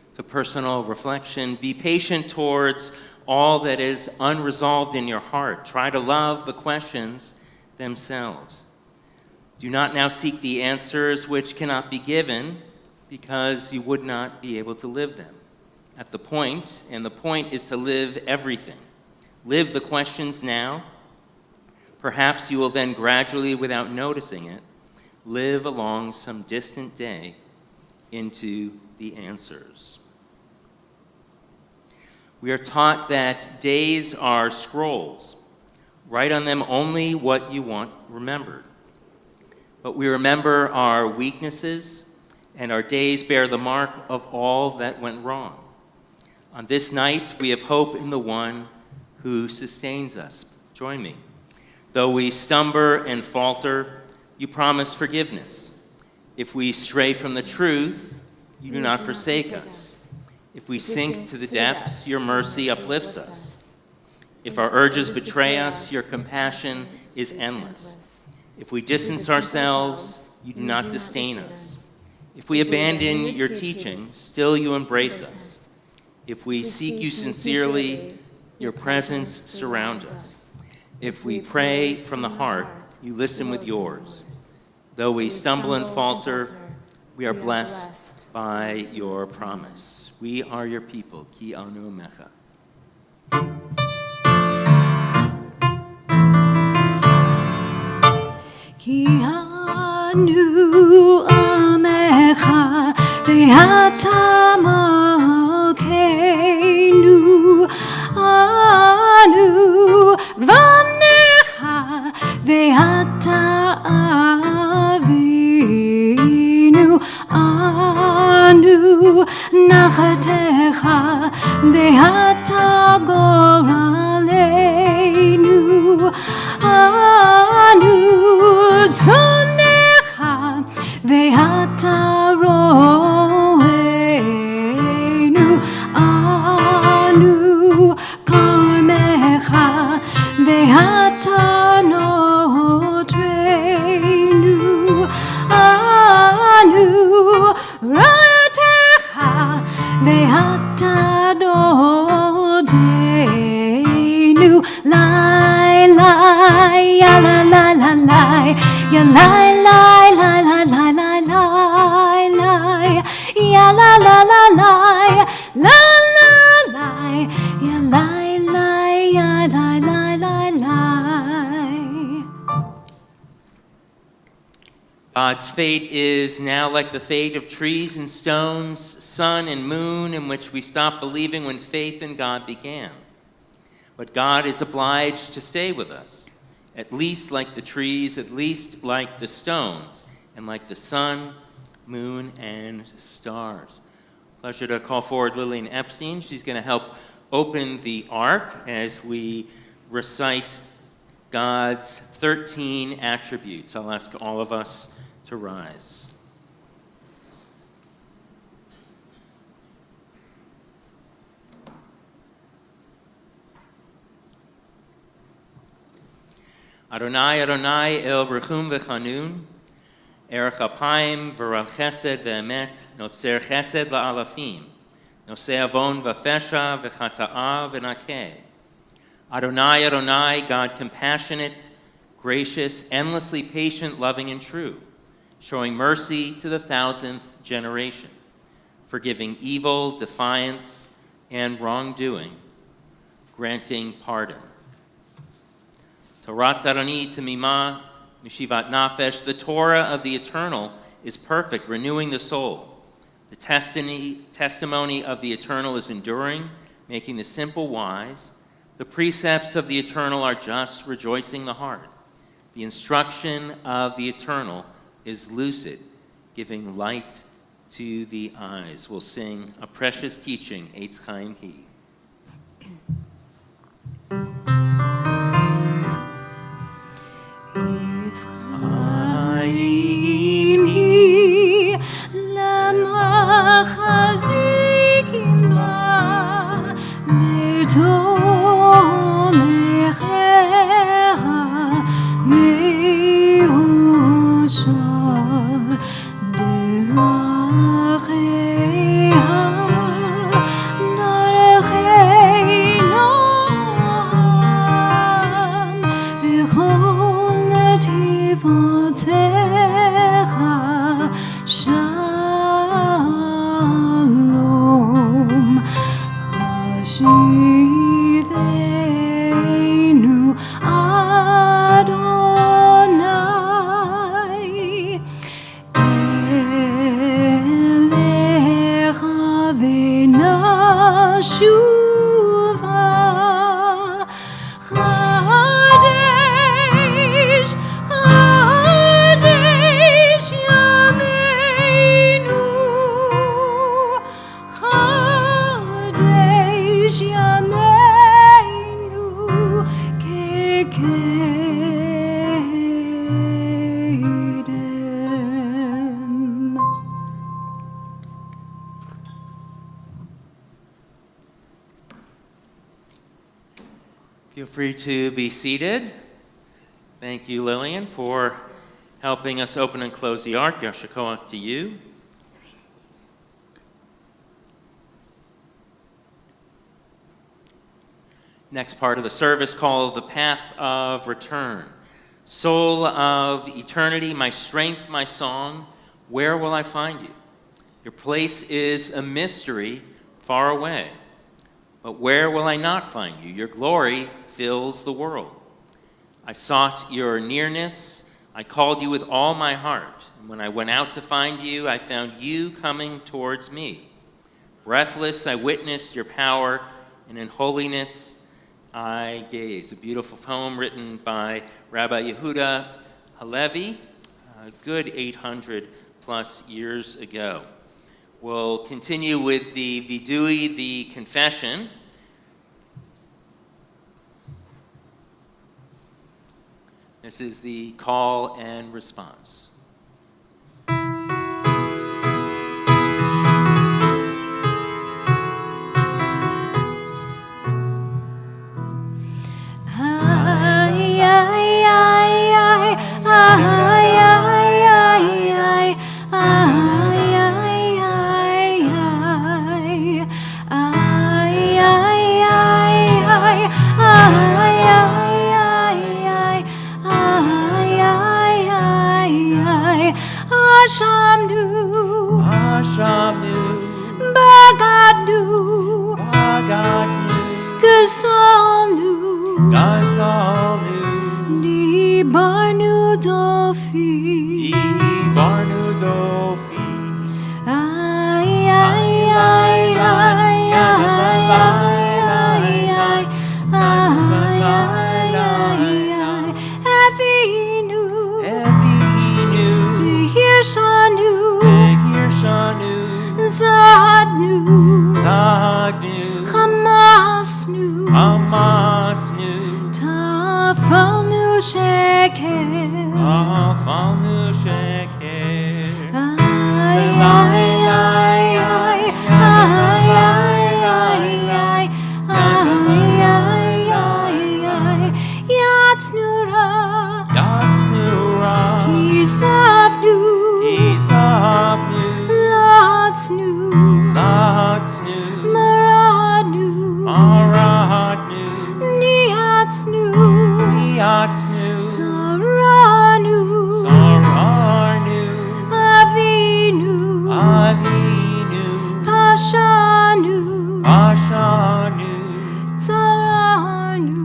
It's a personal reflection. Be patient towards all that is unresolved in your heart. Try to love the questions themselves. Do not now seek the answers which cannot be given, because you would not be able to live them. At the point, and the point is to live everything. Live the questions now. Perhaps you will then gradually, without noticing it, live along some distant day into the answers. We are taught that days are scrolls. Write on them only what you want remembered. But we remember our weaknesses, and our days bear the mark of all that went wrong. On this night, we have hope in the one who sustains us. Join me. Though we stumble and falter, you promise forgiveness. If we stray from the truth, you do not forsake us. If we sink to the depths, your mercy uplifts us. If our urges betray us, your compassion is endless. If we distance ourselves, you do not disdain us. If we abandon your teaching, still you embrace us. If we seek you sincerely, your presence surrounds us. If we pray from the heart, you listen with yours. Though we stumble and falter, we are blessed by your promise. We are your people. Ki anu mecha. Ki anu amecha ve'ata malkeinu, anu vanecha ve'ata avinu, anu nachatecha ve'ata goraleinu, anu tzonecha ve'ata roenu, anu karmecha ve'ata notreinu, anu ratecha ve'ata dodeinu, lai lai ya la la la lai, ya lai lai lai lai lai lai lai lai, ya la la la lai, la la lai, ya lai lai ya lai lai lai lai. God's fate is now like the fate of trees and stones, sun and moon, in which we stopped believing when faith in God began. But God is obliged to stay with us, at least like the trees, at least like the stones, and like the sun, moon, and stars. Pleasure to call forward Lillian Epstein. She's going to help open the ark as we recite God's 13 attributes. I'll ask all of us to rise. Adonai, Adonai, El Rechum V'Chanun, Erech Apayim V'Rav Chesed V'Emet, Notzer Chesed La'alafim, Nosei Avon V'Fesha V'Chata'a V'Nakeh. Adonai, Adonai, God compassionate, gracious, endlessly patient, loving, and true, showing mercy to the 1,000th generation, forgiving evil, defiance, and wrongdoing, granting pardon. Torat Darani Tamima Mishivat Nafesh. The Torah of the Eternal is perfect, renewing the soul. The testimony of the Eternal is enduring, making the simple wise. The precepts of the Eternal are just, rejoicing the heart. The instruction of the Eternal is lucid, giving light to the eyes. We'll sing a precious teaching, Eitz Chaim Hi. Eitz Chaim Hi, lama chazikim ba, letomechecha meoshar deracheha, darechei noam, v'chol netivotecha shalom. Hashivenu Adonai elecha v'nashuva Chadesh, Chadesh Yameinu, Chadesh Yameinu kekedem. Feel free to be seated. Thank you, Lillian, for helping us open and close the Ark. Yasher Koach to you. Next part of the service called the Path of Return. Soul of eternity, my strength, my song, where will I find you? Your place is a mystery far away. But where will I not find you? Your glory fills the world. I sought your nearness. I called you with all my heart. And when I went out to find you, I found you coming towards me. Breathless, I witnessed your power, and in holiness I gaze. A beautiful poem written by Rabbi Yehuda Halevi, a good 800 plus years ago. We'll continue with the Vidui, the confession. This is the call and response. Ashamnu, Bagadnu, Gazalnu, Dibarnu Dofi, Ay, ay, ay, ay, ay, ay, ay, Evinu, Hirshanu, Zadnu, Hamasnu, Tafalnu Sheker, Ay, ay, ay, ay, ay, ay, ay, ay, Yatsnura, Kisavnu, Latsnu, Maradnu, Nihatsnu, Saranu, Avinu, Pashanu, Taranu,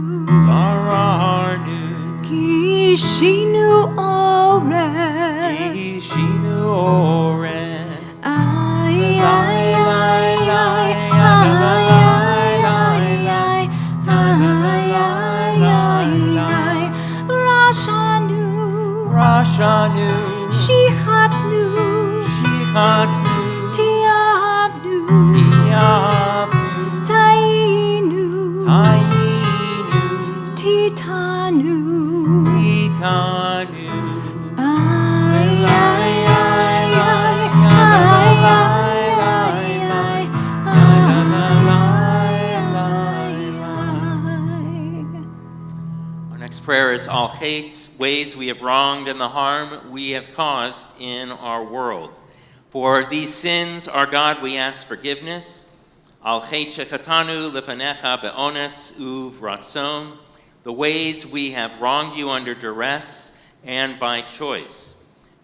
Shanu, Shichatnu, Shichatnu, Tiavnu, Tiavnu, Tainu, Tainu, Titanu, Titanu. Ay, ay, ay, ay, Our next prayer is all hates, ways we have wronged, and the harm we have caused in our world. For these sins, our God, we ask forgiveness. Al hate shechatanu lefanecha be'ones uvratzon, the ways we have wronged you under duress and by choice.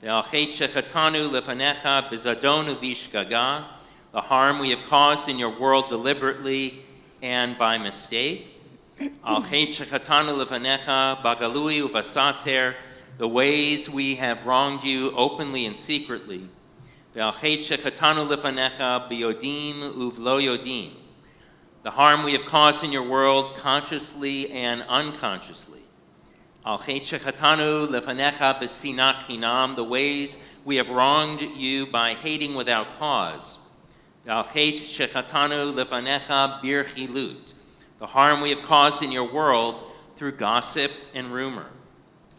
Al hate shechatanu lefanecha bezadon uvishgaga, the harm we have caused in your world deliberately and by mistake. Al hate shechatanu lefanecha bagalui uvasater, the ways we have wronged you openly and secretly. Ve'al hate shechatanu lefanecha biyodim uvlo yodim, the harm we have caused in your world consciously and unconsciously. Al hate shechatanu lefanecha b'sinat chinam, the ways we have wronged you by hating without cause. Ve'al hate shechatanu lefanecha bir chilut, the harm we have caused in your world through gossip and rumor.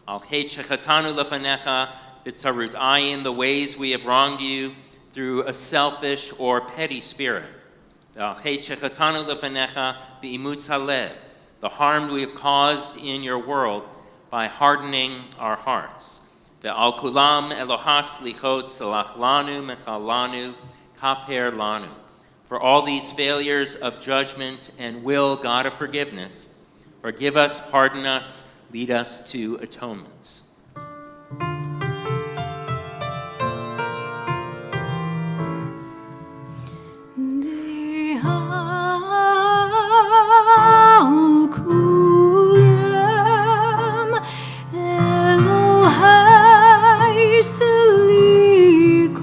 Al hate shechatanu lefanecha b'tzarut ayin, the ways we have wronged you through a selfish or petty spirit. Al hate shechatanu lefanecha b'imutz halev, the harm we have caused in your world by hardening our hearts. Ve'al kulam elohas lichot salach lanu mechal lanu kaper lanu, for all these failures of judgment and will, God of forgiveness, forgive us, pardon us, lead us to atonement. Al kulam Elohai Selichot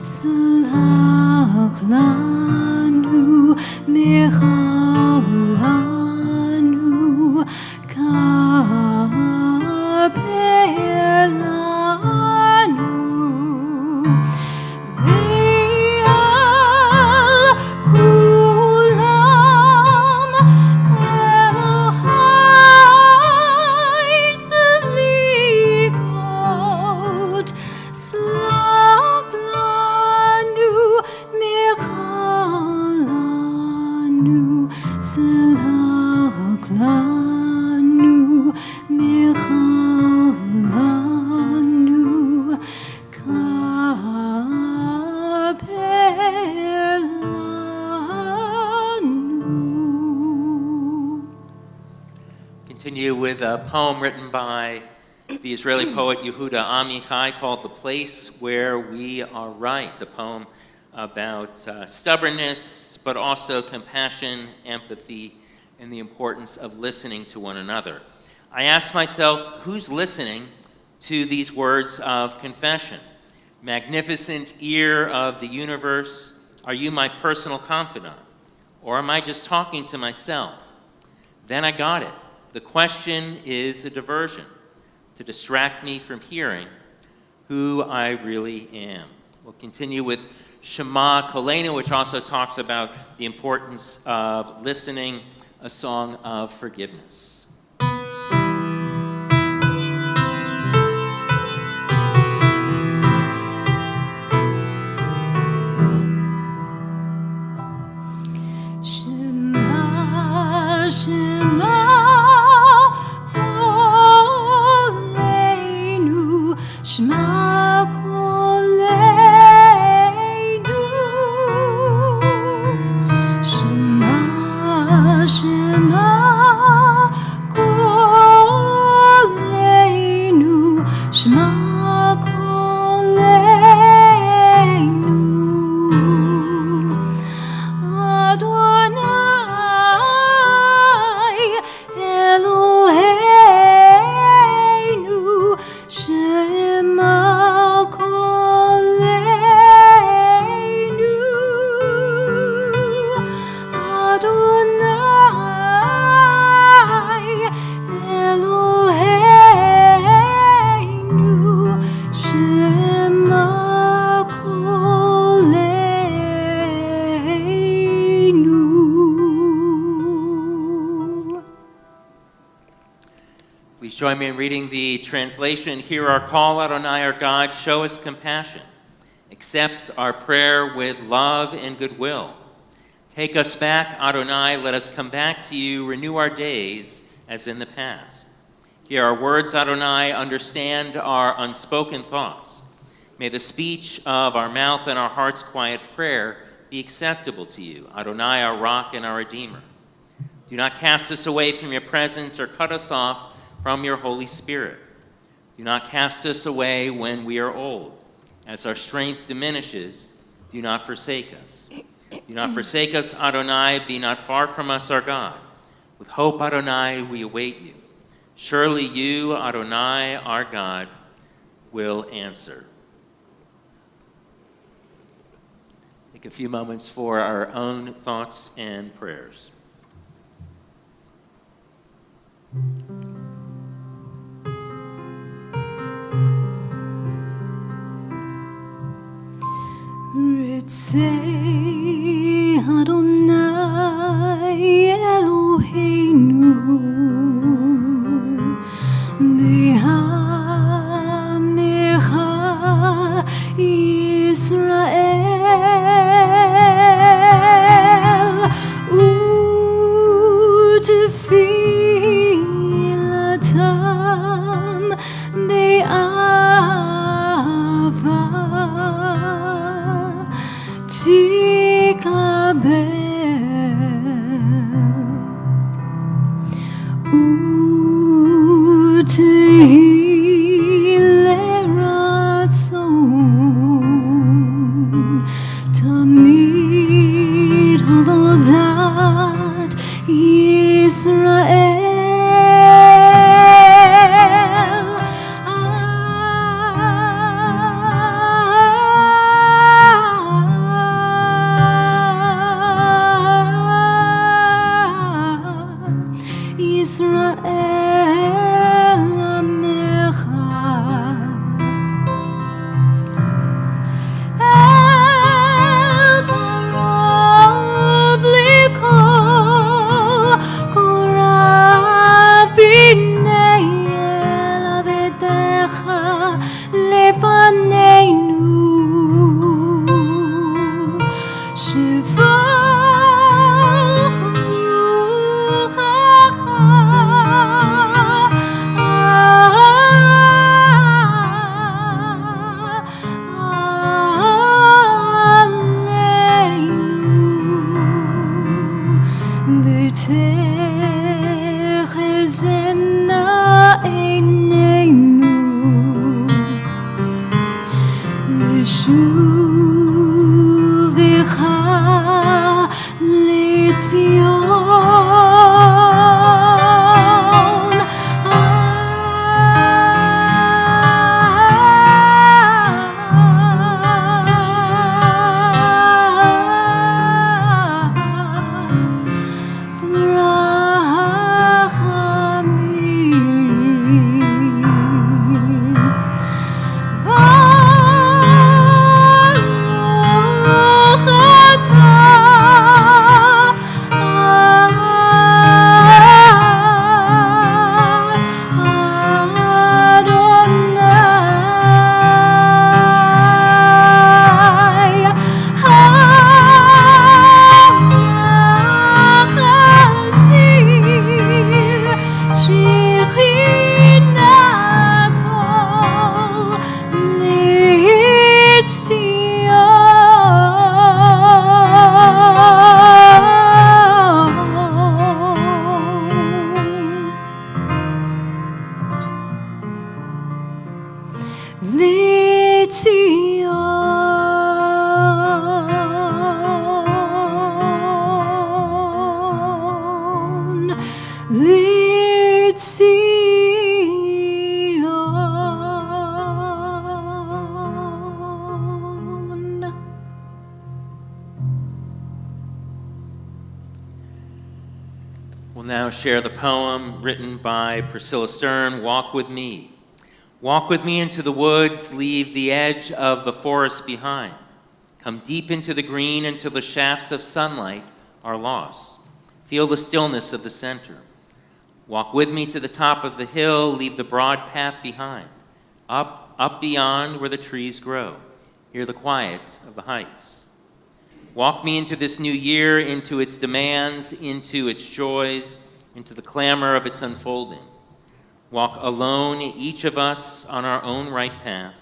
Salach lanu Mechal lanu Kaper lanu Ve'al kulam Elohai Selichot Salach lanu Mechal lanu Salach lanu Mechal lanu Kaper lanu. Continue with a poem written by the Israeli poet Yehuda Amichai called The Place Where We Are Right, a poem about stubbornness, but also compassion, empathy, and the importance of listening to one another. I asked myself, who's listening to these words of confession? Magnificent ear of the universe, are you my personal confidant? Or am I just talking to myself? Then I got it. The question is a diversion to distract me from hearing who I really am. We'll continue with Shema Kolenu, which also talks about the importance of listening, a song of forgiveness. Shema, Shema, Kolenu, Shema, Kolenu, Shema, Shema, Kolenu, Shema, Kolenu. Adonai Eloheinu Shema Kolenu Adonai Eloheinu Please join me in reading the translation. Hear our call, Adonai, our God. Show us compassion. Accept our prayer with love and goodwill. Take us back, Adonai. Let us come back to you. Renew our days as in the past. Hear our words, Adonai. Understand our unspoken thoughts. May the speech of our mouth and our heart's quiet prayer be acceptable to you, Adonai, our rock and our redeemer. Do not cast us away from your presence or cut us off from your Holy Spirit. Do not cast us away when we are old. As our strength diminishes, do not forsake us. Do not forsake us, Adonai. Be not far from us, our God. With hope, Adonai, we await you. Surely you, Adonai, our God, will answer. Take a few moments for our own thoughts and prayers. Ritzei Adonai Eloheinu Be'amecha Yisrael U'tefilatam Be'ava Tikabel Utehileratzon Tamid Havodat Yisrael Yisrael Amecha El Karov Likol Korav B'nei El Avedecha Lefaneinu Shevach Ruchacha Aleinu V'techezena Eineinu Beshuvecha L'Tzion Brachamim Baruch Adonai HaMachazir Shechinato L'Tzion L'Tzion We'll now share the poem written by Priscilla Stern, Walk With Me. Walk with me into the woods, leave the edge of the forest behind. Come deep into the green until the shafts of sunlight are lost. Feel the stillness of the center. Walk with me to the top of the hill, leave the broad path behind. Up beyond where the trees grow. Hear the quiet of the heights. Walk me into this new year, into its demands, into its joys, into the clamor of its unfolding. Walk alone, each of us on our own right path,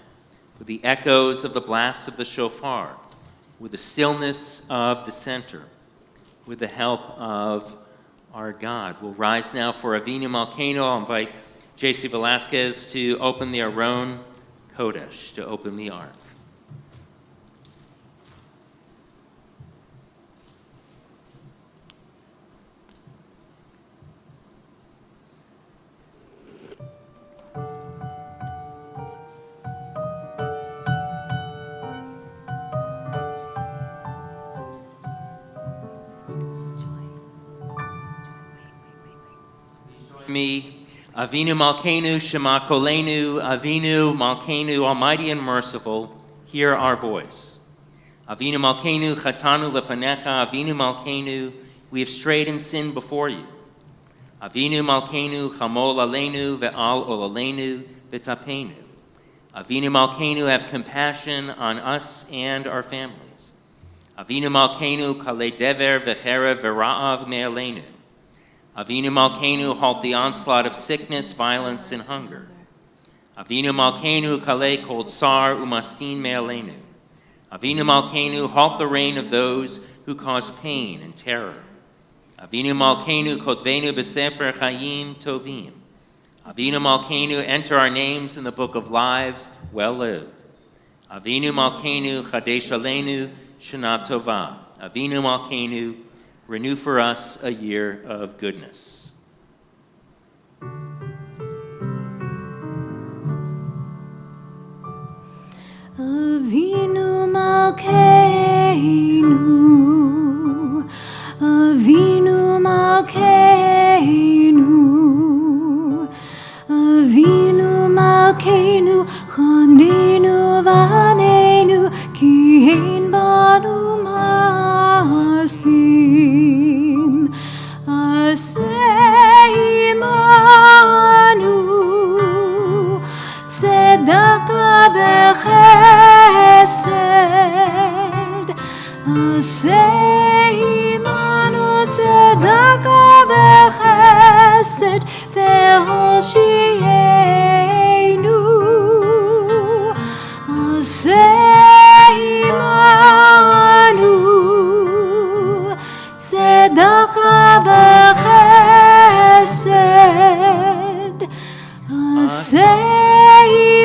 with the echoes of the blast of the shofar, with the stillness of the center, with the help of our God. We'll rise now for Avinu Malkeinu. I'll invite J.C. Velasquez to open the Aron Kodesh, to open the Ark. Me, Avinu Malkeinu, Shema Kolenu, Avinu Malkeinu, Almighty and merciful, hear our voice. Avinu Malkeinu, Chatanu lefanecha, Avinu Malkeinu, we have strayed and sinned before you. Avinu Malkeinu, Chamol aleinu, ve'al olaleinu, v'tapenu. Avinu Malkeinu, have compassion on us and our families. Avinu Malkeinu, kale dever v'cherev v'ra'av me'aleinu. Avinu Malkeinu, halt the onslaught of sickness, violence, and hunger. Avinu Malkeinu, kale kol tsar umastin me'aleinu. Avinu Malkeinu, halt the reign of those who cause pain and terror. Avinu Malkeinu, kotvenu b'sefer chayim tovim. Avinu Malkeinu, enter our names in the book of lives well lived. Avinu Malkeinu, chadesh aleinu shana tova. Avinu Malkeinu, renew for us a year of goodness. Avinu Malkeinu, Avinu Malkeinu, Avinu Malkeinu, Chanenu Vanenu, Ki Ein Banu Masim, Aseh Imanu, Tzedakah v'chesed, Aseh Imanu, Tzedakah v'chesed, ve'hoshienu, Aseh Imanu, Tzedakah v'chesed, Aseh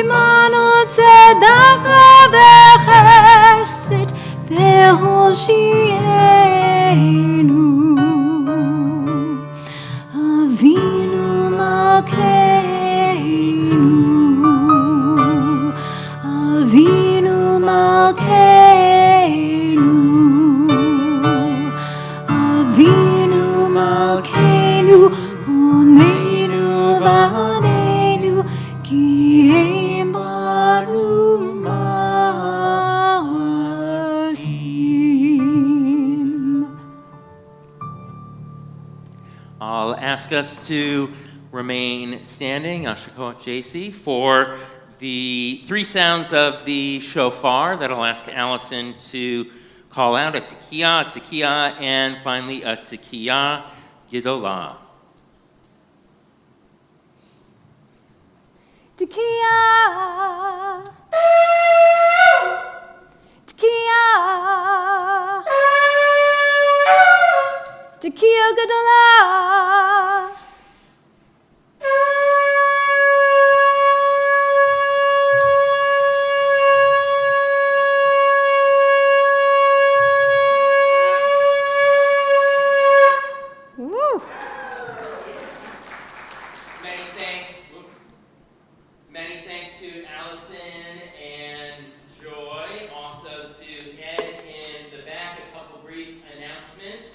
Imanu, Tzedakah v'chesed, ve'hoshienu. Avinu Malkeinu, Avinu Malkeinu, Avinu Malkeinu, Honenu Vanenu, Ki Ein Banu Masim. I'll ask us to remain standing, Ashakot JC, for the three sounds of the shofar that I'll ask Allison to call out, a tekiah, and finally a tekiah gedolah. Tekiah, Tekiah, Tekiah Gedolah. Woo! Many thanks to Allison and Joy, also to Ed in the back. A couple brief announcements.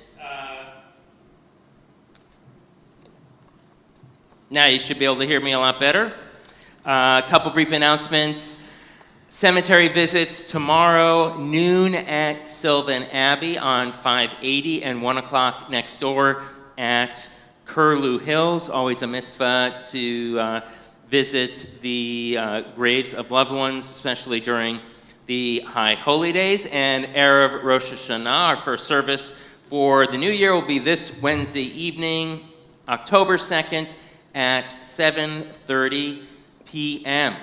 Now you should be able to hear me a lot better. A couple brief announcements. Cemetery visits tomorrow, noon at Sylvan Abbey on 580 and 1 o'clock next door at Curlew Hills, always a mitzvah to visit the graves of loved ones, especially during the High Holy Days. And Erev Rosh Hashanah, our first service for the new year, will be this Wednesday evening, October 2nd at 7:30 p.m.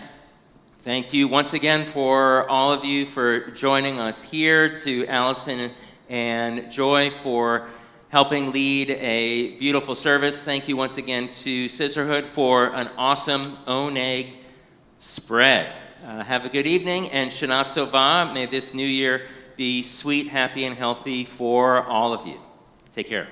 Thank you once again for all of you for joining us here, to Allison and Joy for helping lead a beautiful service. Thank you once again to Sisterhood for an awesome oneg spread. Have a good evening, and Shana Tova. May this new year be sweet, happy, and healthy for all of you. Take care.